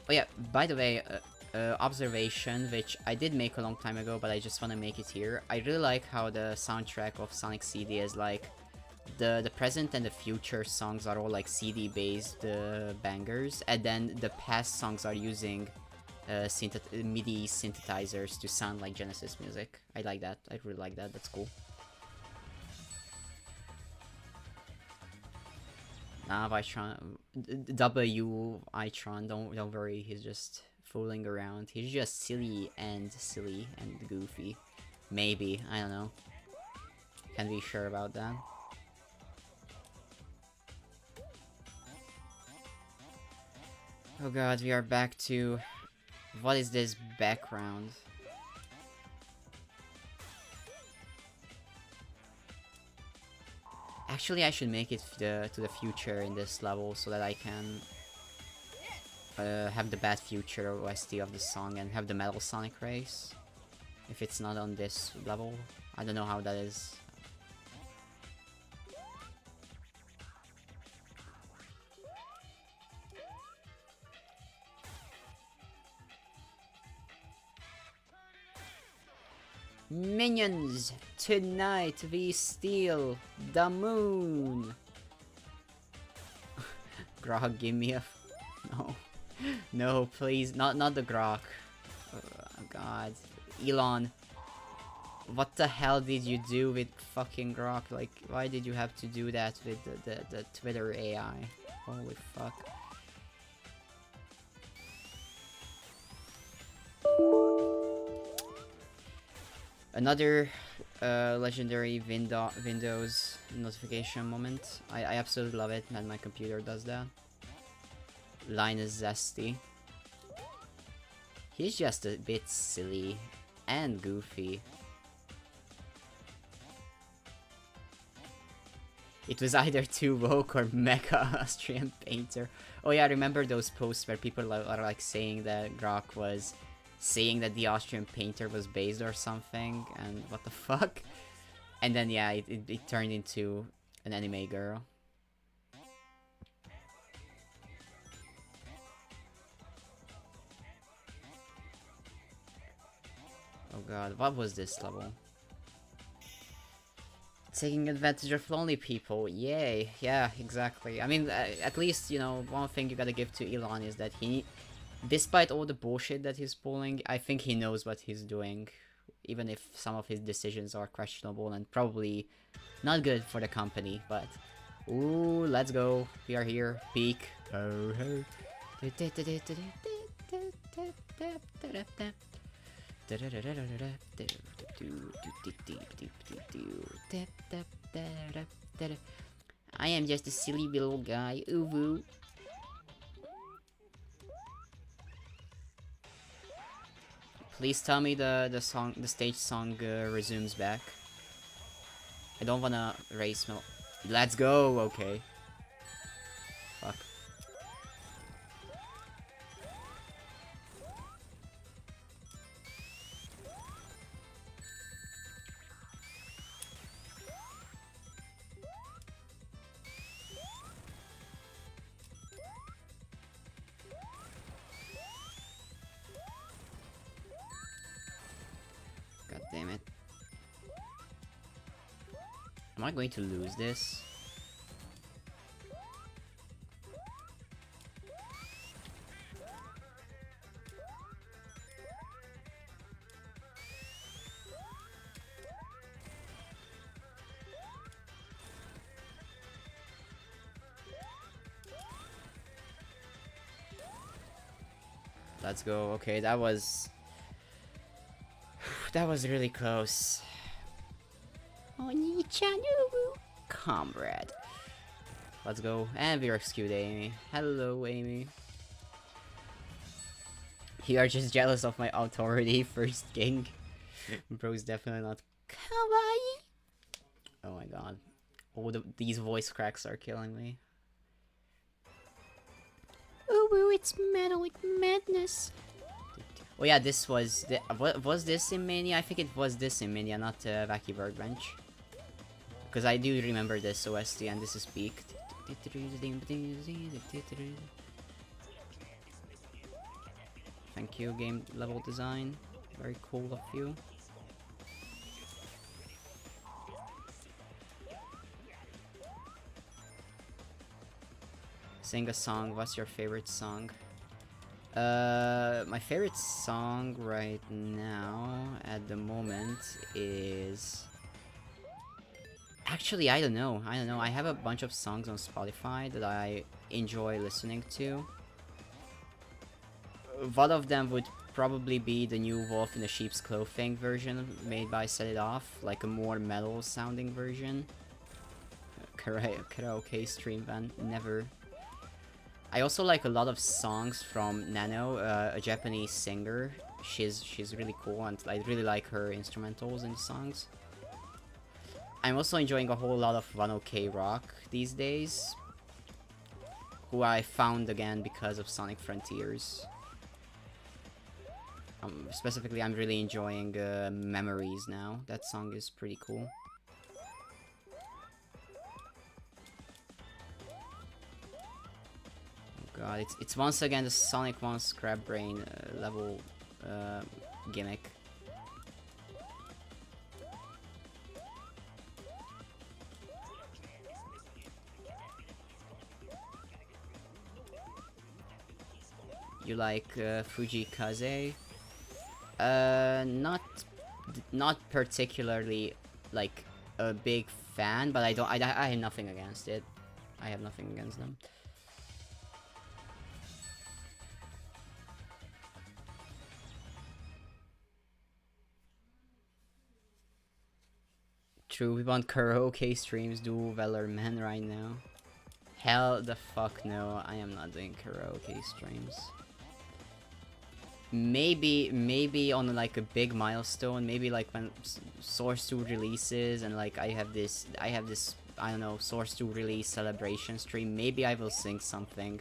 Oh yeah, by the way, observation, which I did make a long time ago, but I just want to make it here. I really like how the soundtrack of Sonic CD is like, the present and the future songs are all like CD based bangers, and then the past songs are using MIDI synthesizers to sound like Genesis music. I like that. I really like that. That's cool. Nah, Vytron, Vytron, don't worry. He's just fooling around. He's just silly and goofy. Maybe, I don't know. Can't be sure about that. Oh god, we are back to... What is this background? Actually, I should make it to the future in this level so that I can have the bad future OST of the song and have the Metal Sonic race. If it's not on this level, I don't know how that is. Minions, tonight we steal the moon. Grok, give me a... No. No, please. Not the Grok. Oh, God. Elon. What the hell did you do with fucking Grok? Like, why did you have to do that with the Twitter AI? Holy fuck. Another legendary Windows notification moment. I absolutely love it when my computer does that. Linus Zesty. He's just a bit silly and goofy. It was either too woke or mecha Austrian painter. Oh yeah, I remember those posts where people are like saying that Grok was saying that the Austrian painter was based or something, and what the fuck? And then yeah, it turned into an anime girl. Oh god, what was this level? taking advantage of lonely people. Yay. Yeah, exactly. I mean, at least, you know, one thing you gotta give to Elon is that he, despite all the bullshit that he's pulling, I think he knows what he's doing. Even if some of his decisions are questionable and probably not good for the company, but... Ooh, let's go. We are here. Peak. Oh, ho. I am just a silly little guy. Ooh woo. Please tell me the stage song resumes back. I don't wanna race no. Let's go. Okay. Fuck. God damn it. Am I going to lose this? Let's go. Okay, that was really close. Comrade. Let's go. And we rescued Amy. Hello, Amy. You are just jealous of my authority, first king. Bro's definitely not kawaii. Oh my god. Oh, these voice cracks are killing me. Oh, it's metal with madness. Oh yeah, this was... was this in Mania? I think it was this in Mania, not Wacky Workbench. Because I do remember this OST, and this is peak. Thank you, game level design. Very cool of you. Sing a song. What's your favorite song? My favorite song right now, at the moment, is... Actually, I don't know. I have a bunch of songs on Spotify that I enjoy listening to. One of them would probably be the new Wolf in a Sheep's Clothing version made by Set It Off, like a more metal sounding version. Karaoke stream van, never. I also like a lot of songs from Nano, a Japanese singer. She's really cool, and I really like her instrumentals in songs. I'm also enjoying a whole lot of 1OK Rock these days, who I found again because of Sonic Frontiers. Specifically, I'm really enjoying Memories now. That song is pretty cool. God, it's once again the Sonic 1 Scrap Brain level gimmick. You like Fujikaze? Not particularly like a big fan, but I have nothing against it. I have nothing against them. True, we want karaoke streams, do Valor Man right now. Hell the fuck no, I am not doing karaoke streams. Maybe on like a big milestone, maybe like when Source 2 releases and like I have this, I don't know, Source 2 release celebration stream, maybe I will sing something.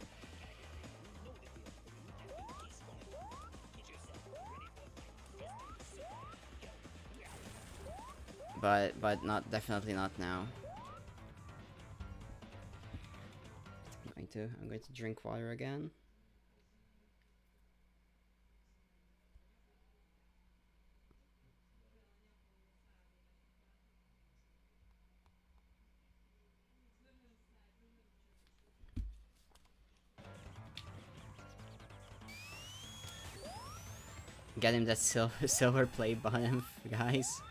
But definitely not now. I'm going to drink water again. Get him that silver play button, guys.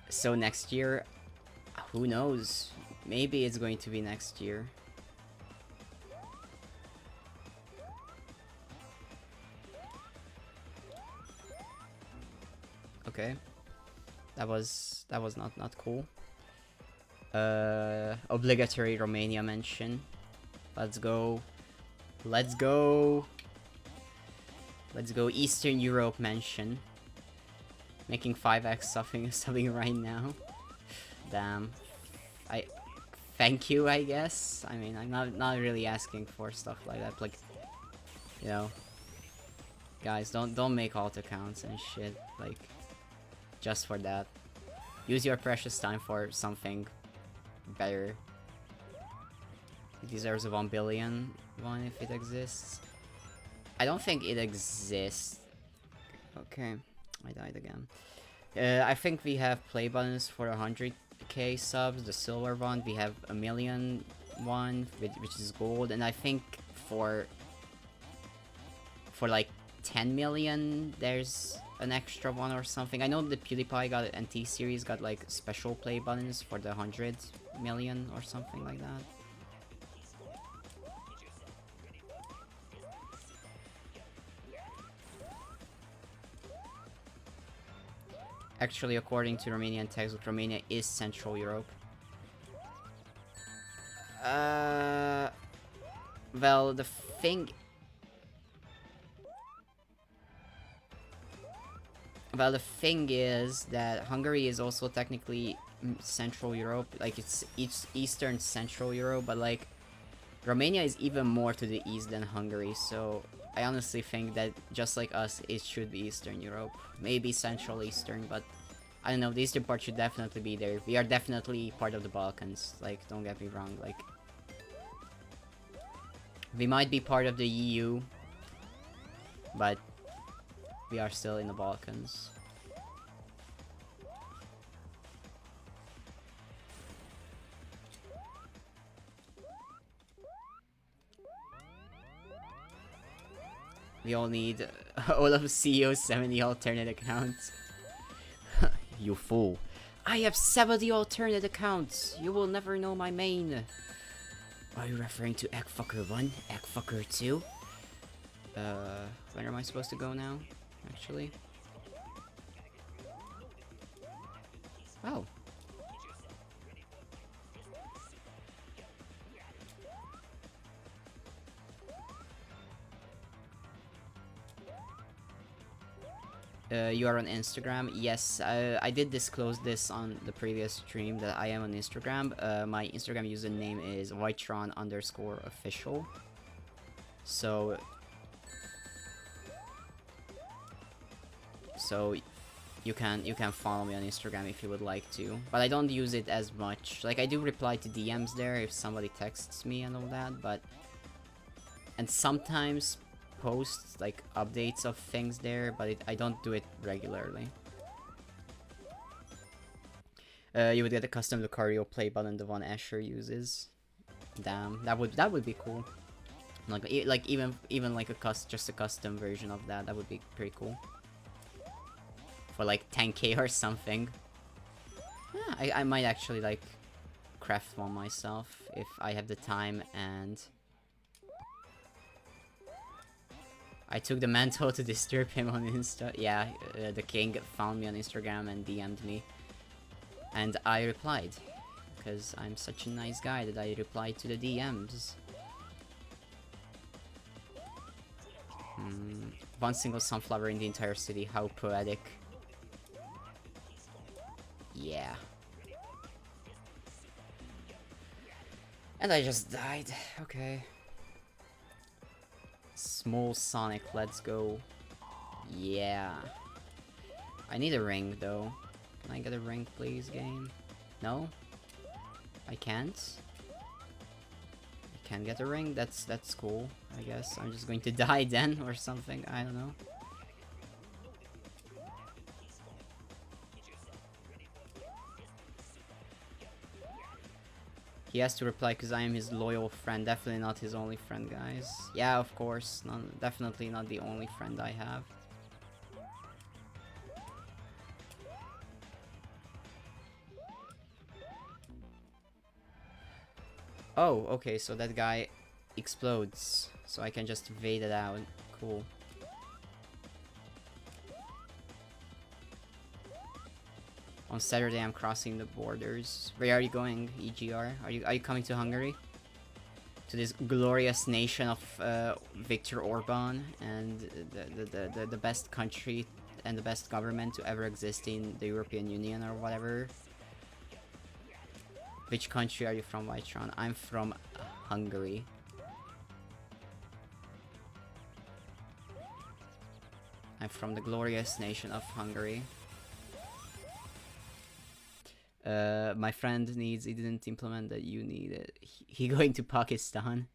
So next year, who knows? Maybe it's going to be next year. Okay, that was not cool. Obligatory Romania mention. Let's go. Let's go. Let's go Eastern Europe mention. Making 5x subbing right now. Damn. Thank you, I guess. I mean, I'm not really asking for stuff like that. Like, you know, guys, don't make alt accounts and shit. Like, just for that. Use your precious time for something better. It deserves a 1 billion one if it exists. I don't think it exists. Okay, I died again. I think we have play buttons for 100k subs, the silver one. We have a million one, which is gold, and I think for like 10 million, there's an extra one or something. I know the PewDiePie got NT series got like special play buttons for the 100 million or something like that. Actually, according to Romanian textbook, Romania is Central Europe. Well, the thing... Well, the thing is that Hungary is also technically Central Europe. Like, it's Eastern Central Europe, but like, Romania is even more to the east than Hungary, so I honestly think that, just like us, it should be Eastern Europe. Maybe Central Eastern, but I don't know, the eastern part should definitely be there. We are definitely part of the Balkans, like, don't get me wrong, like... We might be part of the EU, but we are still in the Balkans. We all need all of CEO's 70 alternate accounts. You fool. I have 70 alternate accounts. You will never know my main. Are you referring to Eggfucker 1? Eggfucker 2? When am I supposed to go now? Actually. Oh. You are on Instagram? Yes, I did disclose this on the previous stream that I am on Instagram. My Instagram username is Vytron_official. So you can follow me on Instagram if you would like to. But I don't use it as much. Like, I do reply to DMs there if somebody texts me and all that, but... And sometimes post like updates of things there, but I don't do it regularly. You would get a custom Lucario play button, the one Asher uses. Damn, that would be cool. Like even like just a custom version of that. That would be pretty cool. For like 10k or something. Yeah, I might actually like craft one myself if I have the time and. I took the mantle to disturb him on Insta. Yeah, the king found me on Instagram and DM'd me. And I replied. Because I'm such a nice guy that I replied to the DMs. One single sunflower in the entire city. How poetic. Yeah. And I just died. Okay. Small Sonic, let's go. Yeah. I need a ring, though. Can I get a ring, please, game? No? I can't? I can't get a ring? That's cool, I guess. I'm just going to die then, or something. I don't know. He has to reply because I am his loyal friend. Definitely not his only friend, guys. Yeah, of course. Definitely not the only friend I have. Oh, okay, so that guy explodes. So I can just evade it out. Cool. On Saturday I'm crossing the borders. Where are you going, EGR? Are you coming to Hungary? To this glorious nation of Viktor Orban and the best country and the best government to ever exist in the European Union or whatever. Which country are you from, Vytron? I'm from Hungary. I'm from the glorious nation of Hungary. My friend needs, he didn't implement that you need it. He going to Pakistan.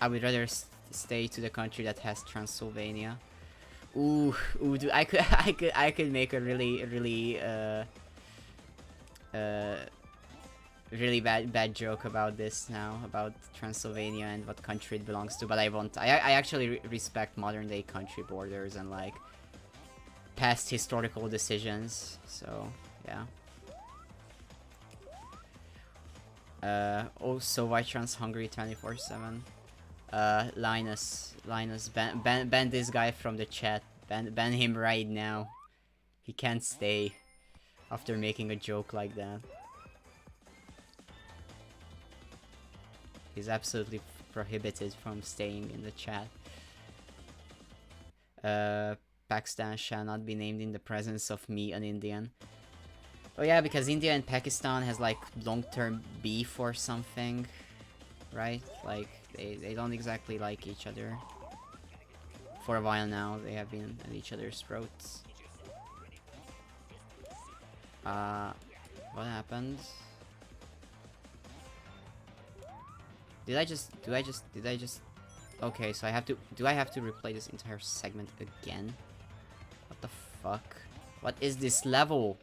I would rather stay to the country that has Transylvania. Ooh, dude, I could make a really bad joke about this now, about Transylvania and what country it belongs to, but I won't. I actually respect modern day country borders and like past historical decisions, so yeah. Also Vytron's Hungary 24/7. Linus, ban this guy from the chat. Ban him right now. He can't stay after making a joke like that. He's absolutely prohibited from staying in the chat. Pakistan shall not be named in the presence of me, an Indian. Oh yeah, because India and Pakistan has like long-term beef or something, right? Like they don't exactly like each other. For a while now, they have been at each other's throats. What happened? Did I just... Okay, so I have to... Do I have to replay this entire segment again? What the fuck? What is this level?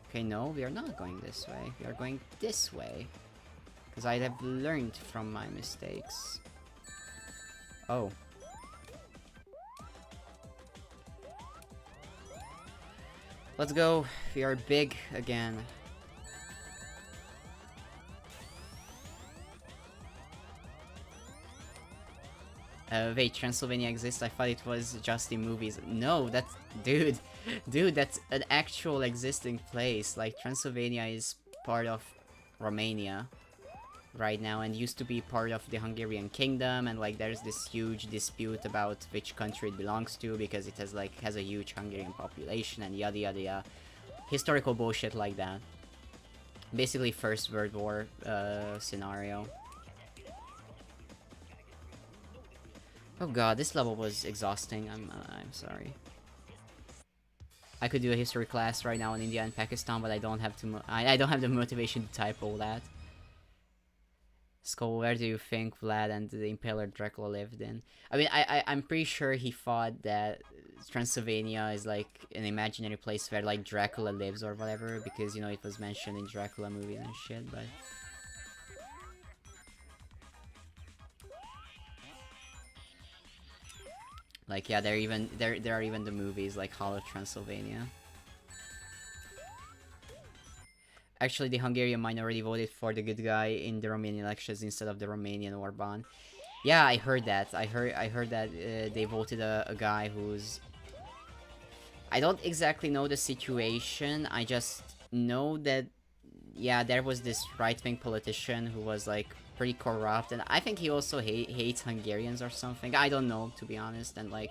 Okay, no, we are not going this way. We are going this way. Because I have learned from my mistakes. Oh. Let's go. We are big again. Wait, Transylvania exists? I thought it was just in movies. No, that's... Dude, that's an actual existing place. Like, Transylvania is part of Romania right now and used to be part of the Hungarian kingdom, and like there's this huge dispute about which country it belongs to because it has a huge Hungarian population and yada yada yada. Historical bullshit like that. Basically First World War scenario. Oh god, this level was exhausting. I'm sorry. I could do a history class right now in India and Pakistan, but I don't have to. I don't have the motivation to type all that. Skull, where do you think Vlad and the Impaler Dracula lived in? I mean, I'm pretty sure he thought that Transylvania is like an imaginary place where like Dracula lives or whatever, because you know it was mentioned in Dracula movies and shit, but... Like, yeah, there are even the movies like Hollow Transylvania. Actually, the Hungarian minority voted for the good guy in the Romanian elections instead of the Romanian Orban. Yeah, I heard that. I heard that they voted a guy who's... I don't exactly know the situation. I just know that, yeah, there was this right-wing politician who was like pretty corrupt, and I think he also hates Hungarians or something. I don't know, to be honest. And like,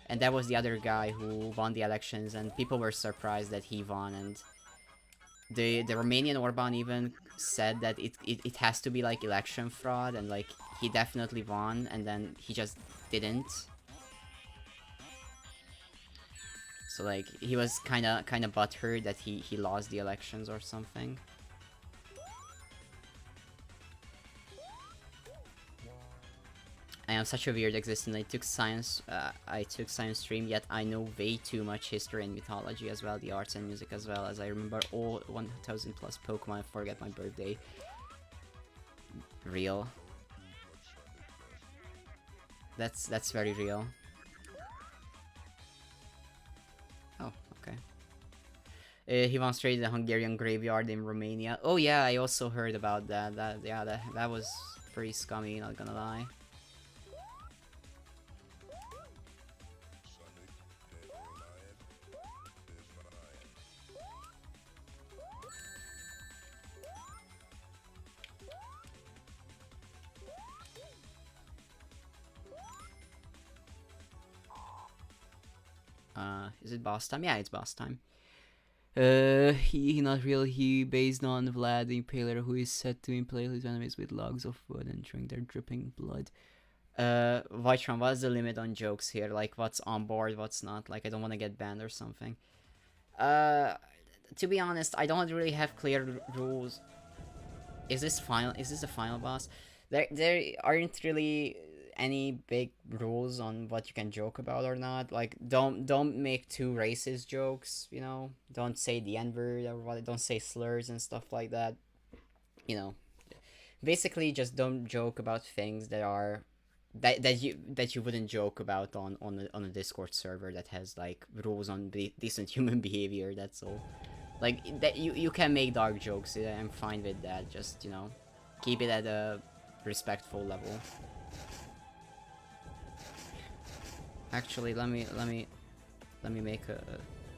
and that was the other guy who won the elections, and people were surprised that he won. And the Romanian Orban even said that it has to be like election fraud, and like he definitely won, and then he just didn't. So like he was kind of butthurt that he lost the elections or something. I am such a weird existence. I took science stream, yet I know way too much history and mythology as well, the arts and music as well, as I remember all 1000 plus Pokemon. I forget my birthday. Real. That's very real. Oh, okay. He once raided the Hungarian graveyard in Romania. Oh yeah, I also heard about that. That was pretty scummy, not gonna lie. Is it boss time? Yeah, it's boss time. He not real. He based on Vlad the Impaler, who is said to impale his enemies with logs of wood and drink their dripping blood. Vytron, what's the limit on jokes here? Like, what's on board, what's not? Like, I don't want to get banned or something. To be honest, I don't really have clear rules. Is this final? Is this the final boss? There aren't really any big rules on what you can joke about or not. Like, don't make too racist jokes, you know? Don't say the N-word or what, don't say slurs and stuff like that. You know, basically just don't joke about things that are that you wouldn't joke about on a Discord server that has like rules on decent human behavior. That's all. Like, that you can make dark jokes. I'm fine with that. Just, you know, keep it at a respectful level. Actually, let me make a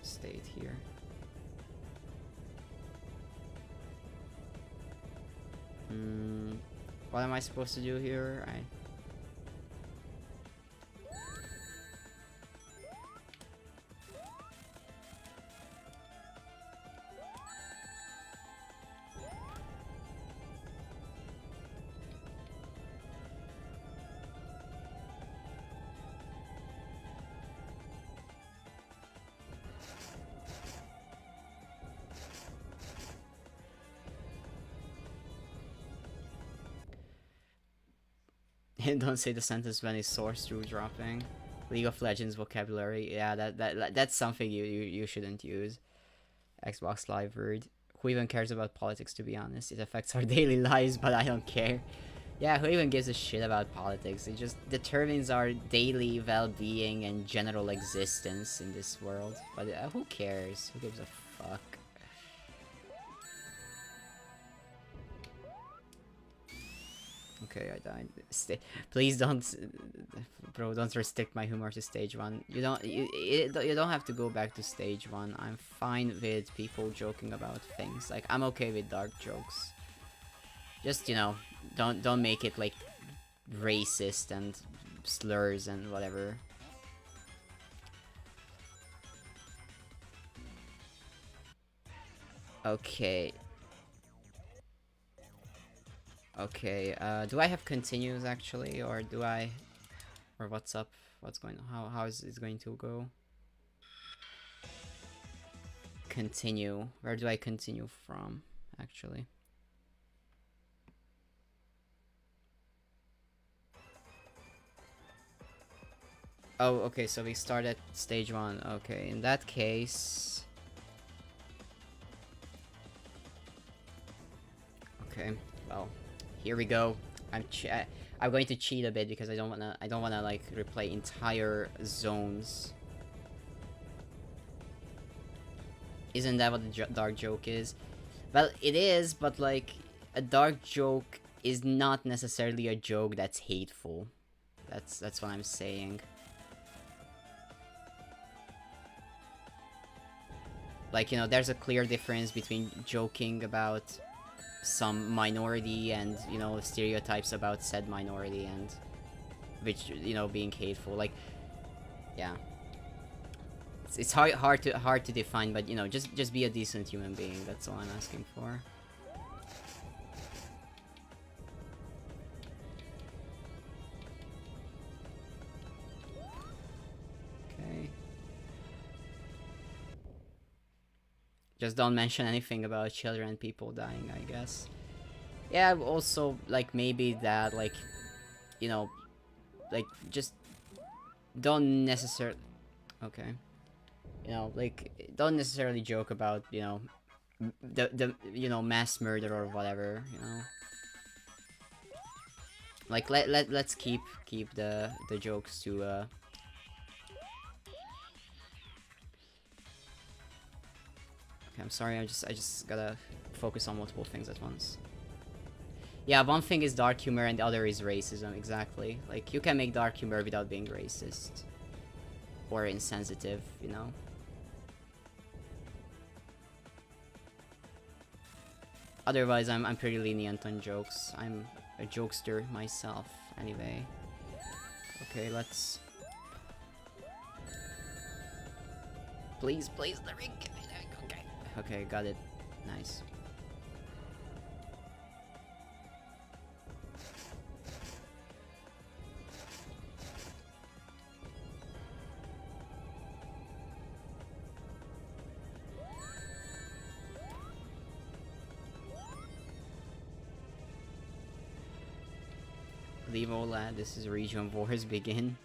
state here. What am I supposed to do here? Don't say the sentence when it's source through dropping. League of Legends vocabulary. Yeah, that's something you shouldn't use. Xbox Live word. Who even cares about politics, to be honest? It affects our daily lives, but I don't care. Yeah, who even gives a shit about politics? It just determines our daily well-being and general existence in this world. But who cares? Who gives a fuck? Okay, I died. Please don't, bro. Don't restrict my humor to stage 1. You don't have to go back to stage 1. I'm fine with people joking about things. Like, I'm okay with dark jokes. Just, you know, don't make it like racist and slurs and whatever. Okay. Okay, do I have continues actually, or do I, or what's up? What's going on? How is it going to go? Continue. Where do I continue from, actually? Oh, okay, so we start at stage 1. Okay, in that case... Okay, well... Here we go. I'm going to cheat a bit because I don't wanna like replay entire zones. Isn't that what the dark joke is? Well, it is, but like a dark joke is not necessarily a joke that's hateful. That's what I'm saying. Like, you know, there's a clear difference between joking about some minority and, you know, stereotypes about said minority, and which, you know, being hateful. Like, yeah, it's hard to define, but, you know, just be a decent human being. That's all I'm asking for. Okay, just don't mention anything about children and people dying, I guess. Yeah, also, like, maybe that, like, you know, like, just don't necessarily... Okay. You know, like, don't necessarily joke about, you know, the mass murder or whatever, you know. Like, let's keep the jokes to, Okay, I'm sorry, I just gotta focus on multiple things at once. Yeah, one thing is dark humor and the other is racism, exactly. Like, you can make dark humor without being racist. Or insensitive, you know? Otherwise, I'm pretty lenient on jokes. I'm a jokester myself, anyway. Okay, let's... Please, please, the ring! Okay. Okay, got it. Nice. Leave all that. This is region wars begin.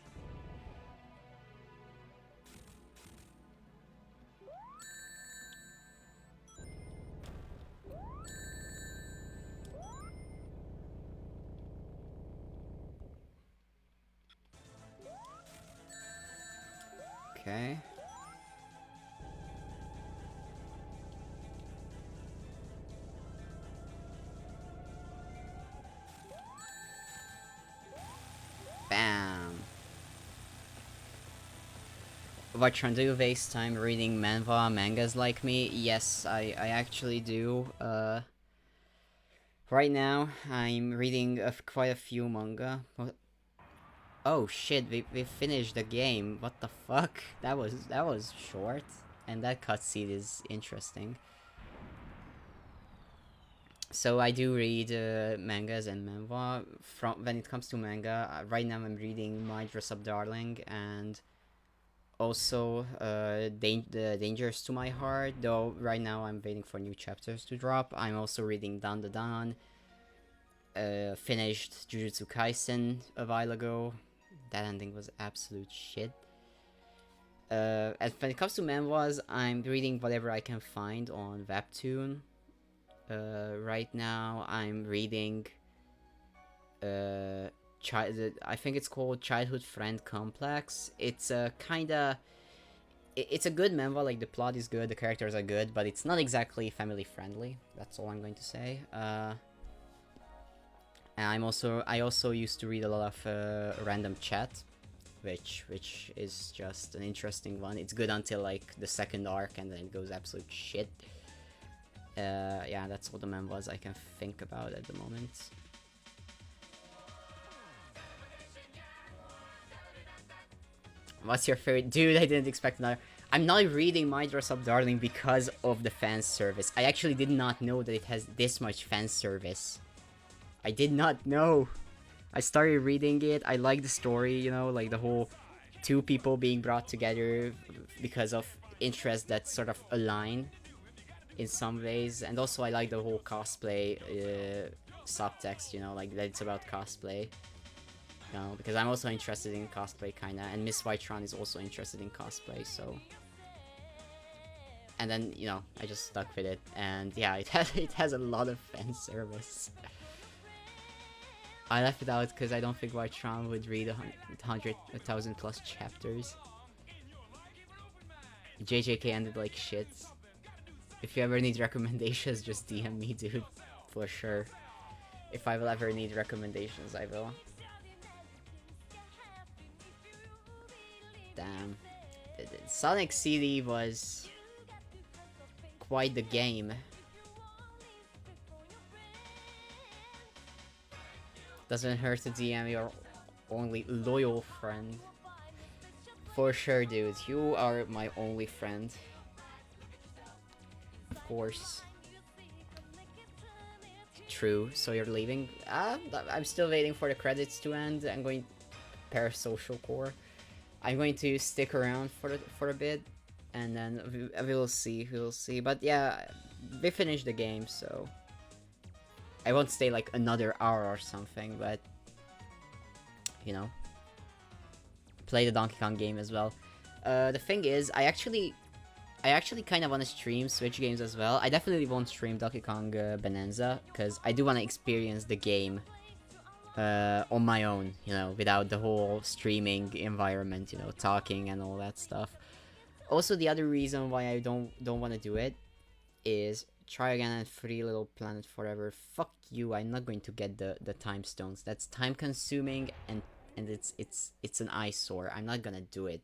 Okay. Bam. Vytron, do you waste time reading mangas like me? Yes, I actually do. Right now, I'm reading quite a few manga. Oh shit, we finished the game. What the fuck? That was short. And that cutscene is interesting. So I do read mangas and manhwa. When it comes to manga, right now I'm reading My Dress Up Darling and also the Dangers to My Heart. Though right now I'm waiting for new chapters to drop. I'm also reading Dan Da Dan. Finished Jujutsu Kaisen a while ago. That ending was absolute shit. And when it comes to manhwas, I'm reading whatever I can find on Webtoon. Right now I'm reading I think it's called Childhood Friend Complex. It's a kinda... It's a good manhwa, like the plot is good, the characters are good, but it's not exactly family friendly. That's all I'm going to say. And I also used to read a lot of random chat, which is just an interesting one. It's good until like the second arc, and then it goes absolute shit. Yeah, that's all the manhwas I can think about at the moment. What's your favorite? Dude, I didn't expect another. I'm not reading My Dress Up Darling because of the fan service. I actually did not know that it has this much fan service. I did not know. I started reading it. I like the story, you know, like the whole two people being brought together because of interests that sort of align in some ways. And also I like the whole cosplay subtext, you know, like that it's about cosplay. You know, because I'm also interested in cosplay kinda, and Miss Vytron is also interested in cosplay, so... And then, you know, I just stuck with it, and yeah, it has a lot of fan service. I left it out because I don't think Vytron would read 1,000 plus chapters. JJK ended like shit. If you ever need recommendations, just DM me, dude. For sure. If I will ever need recommendations, I will. Damn. Sonic CD was quite the game. Doesn't hurt to DM your only loyal friend. For sure, dude. You are my only friend. Of course. True. So you're leaving? I'm still waiting for the credits to end. I'm going Parasocial Core. I'm going to stick around for a bit, and then we'll see. But yeah, we finished the game, so I won't stay like another hour or something. But you know, play the Donkey Kong game as well. The thing is, I actually kind of want to stream Switch games as well. I definitely won't stream Donkey Kong Bonanza, because I do want to experience the game on my own, you know, without the whole streaming environment, you know, talking and all that stuff. Also, the other reason why I don't want to do it is try again at Free Little Planet Forever. Fuck you! I'm not going to get the time stones. That's time consuming and it's an eyesore. I'm not gonna do it.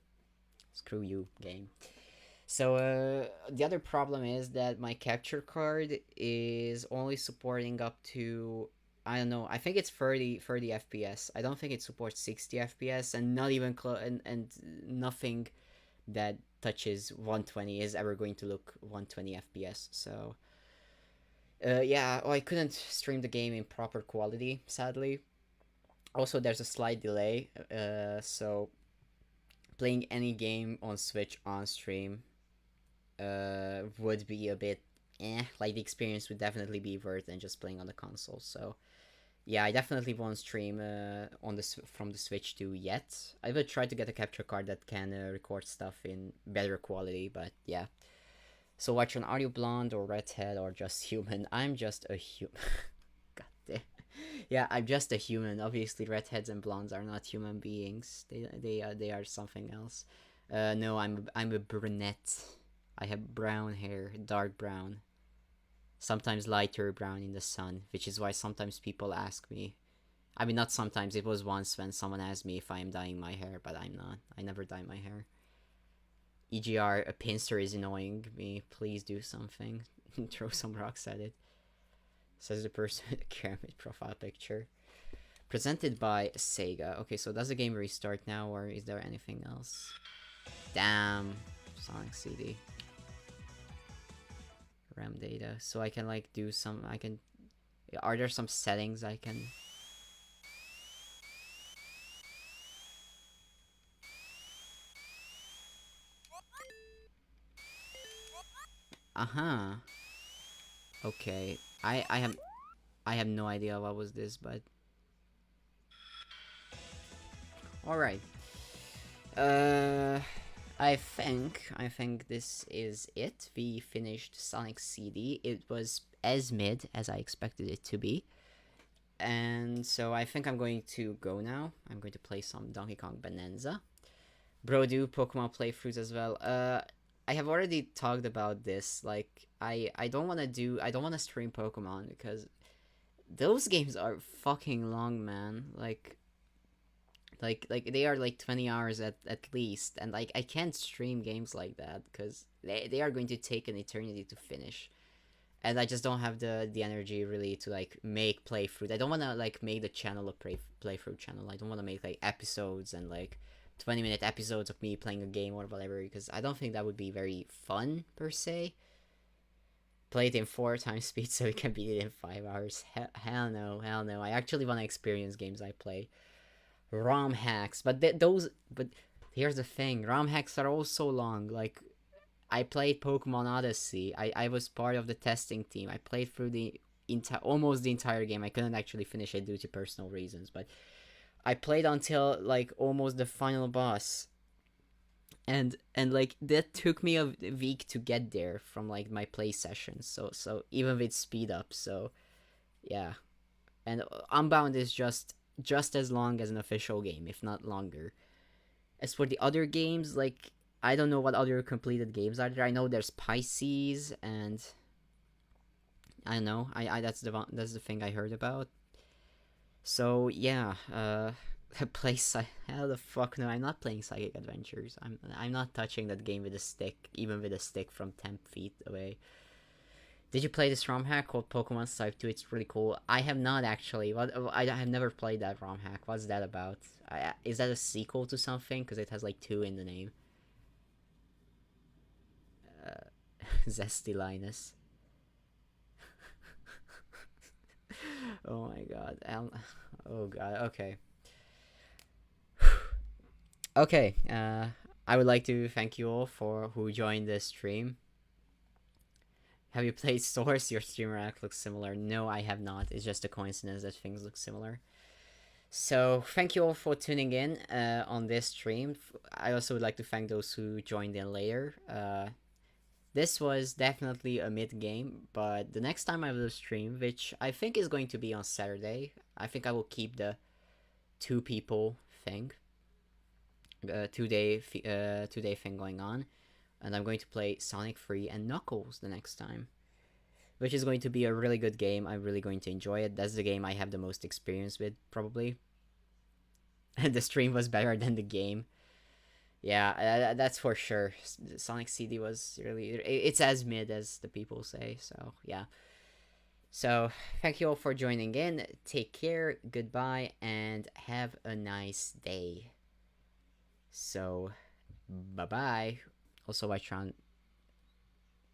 Screw you, game. So the other problem is that my capture card is only supporting up to, I don't know, I think it's 30 FPS. I don't think it supports 60 FPS, and not even and nothing that touches 120 is ever going to look 120 FPS. So yeah, I couldn't stream the game in proper quality, sadly. Also, there's a slight delay, so playing any game on Switch on stream would be a bit like the experience would definitely be worse than just playing on the console. So yeah, I definitely won't stream on this from the Switch 2 yet. I will try to get a capture card that can record stuff in better quality, but yeah. So Vytron, are you blonde or redhead or just human? I'm just a human. God damn. Yeah, I'm just a human. Obviously, redheads and blondes are not human beings. They are something else. No, I'm a brunette. I have brown hair, dark brown. Sometimes lighter brown in the sun, which is why sometimes people ask me. I mean, not sometimes. It was once when someone asked me if I am dyeing my hair, but I'm not. I never dye my hair. EGR, a pincer is annoying me. Please do something. Throw some rocks at it. Says the person with the pyramid profile picture. Presented by Sega. Okay, so does the game restart now, or is there anything else? Damn. Sonic CD. RAM data. So I can like do some... I can... Are there some settings I can... Uh-huh. Okay. I have no idea what was this, but... Alright. I think this is it. We finished Sonic CD. It was as mid as I expected it to be. And so I think I'm going to go now. I'm going to play some Donkey Kong Bonanza. Bro, do Pokemon playthroughs as well. I have already talked about this. Like, I don't want to stream Pokemon because those games are fucking long, man. Like they are like 20 hours at least, and like I can't stream games like that because they are going to take an eternity to finish, and I just don't have the energy really to like make playthroughs. I don't want to like make the channel a playthrough channel. I don't want to make like episodes and like 20-minute episodes of me playing a game or whatever, because I don't think that would be very fun per se. Play it in 4 times speed so we can beat it in 5 hours. Hell no. I actually want to experience games I play. ROM hacks, but here's the thing, ROM hacks are also long. Like, I played Pokemon Odyssey. I was part of the testing team. I played through the almost the entire game. I couldn't actually finish it due to personal reasons, but I played until like almost the final boss. And like that took me a week to get there from like my play sessions. So even with speed up, so yeah. And Unbound is just as long as an official game, if not longer. As for the other games, like, I don't know what other completed games are there. I know there's Pisces, and I don't know. That's the thing I heard about. So yeah, play hell the fuck no, I'm not playing Psychic Adventures. I'm not touching that game with a stick, even with a stick from 10 feet away. Did you play this ROM hack called Pokemon Type 2? It's really cool. I have not actually. I have never played that ROM hack. What's that about? Is that a sequel to something? Because it has like 2 in the name. Zesty Linus. Oh my god. Oh god. Okay. Okay. I would like to thank you all for who joined this stream. Have you played Source? Your streamer act looks similar. No, I have not. It's just a coincidence that things look similar. So thank you all for tuning in on this stream. I also would like to thank those who joined in later. This was definitely a mid game, but the next time I will stream, which I think is going to be on Saturday, I think I will keep the two people thing, 2 day thing going on, and I'm going to play Sonic 3 and Knuckles the next time, which is going to be a really good game. I'm really going to enjoy it. That's the game I have the most experience with, probably. And the stream was better than the game. Yeah, that's for sure. Sonic CD was really, it's as mid as the people say. So yeah. So thank you all for joining in. Take care, goodbye, and have a nice day. So bye bye. Also, Vytron,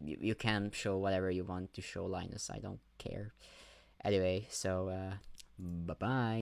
you can show whatever you want to show, Linus. I don't care. Anyway, so bye bye.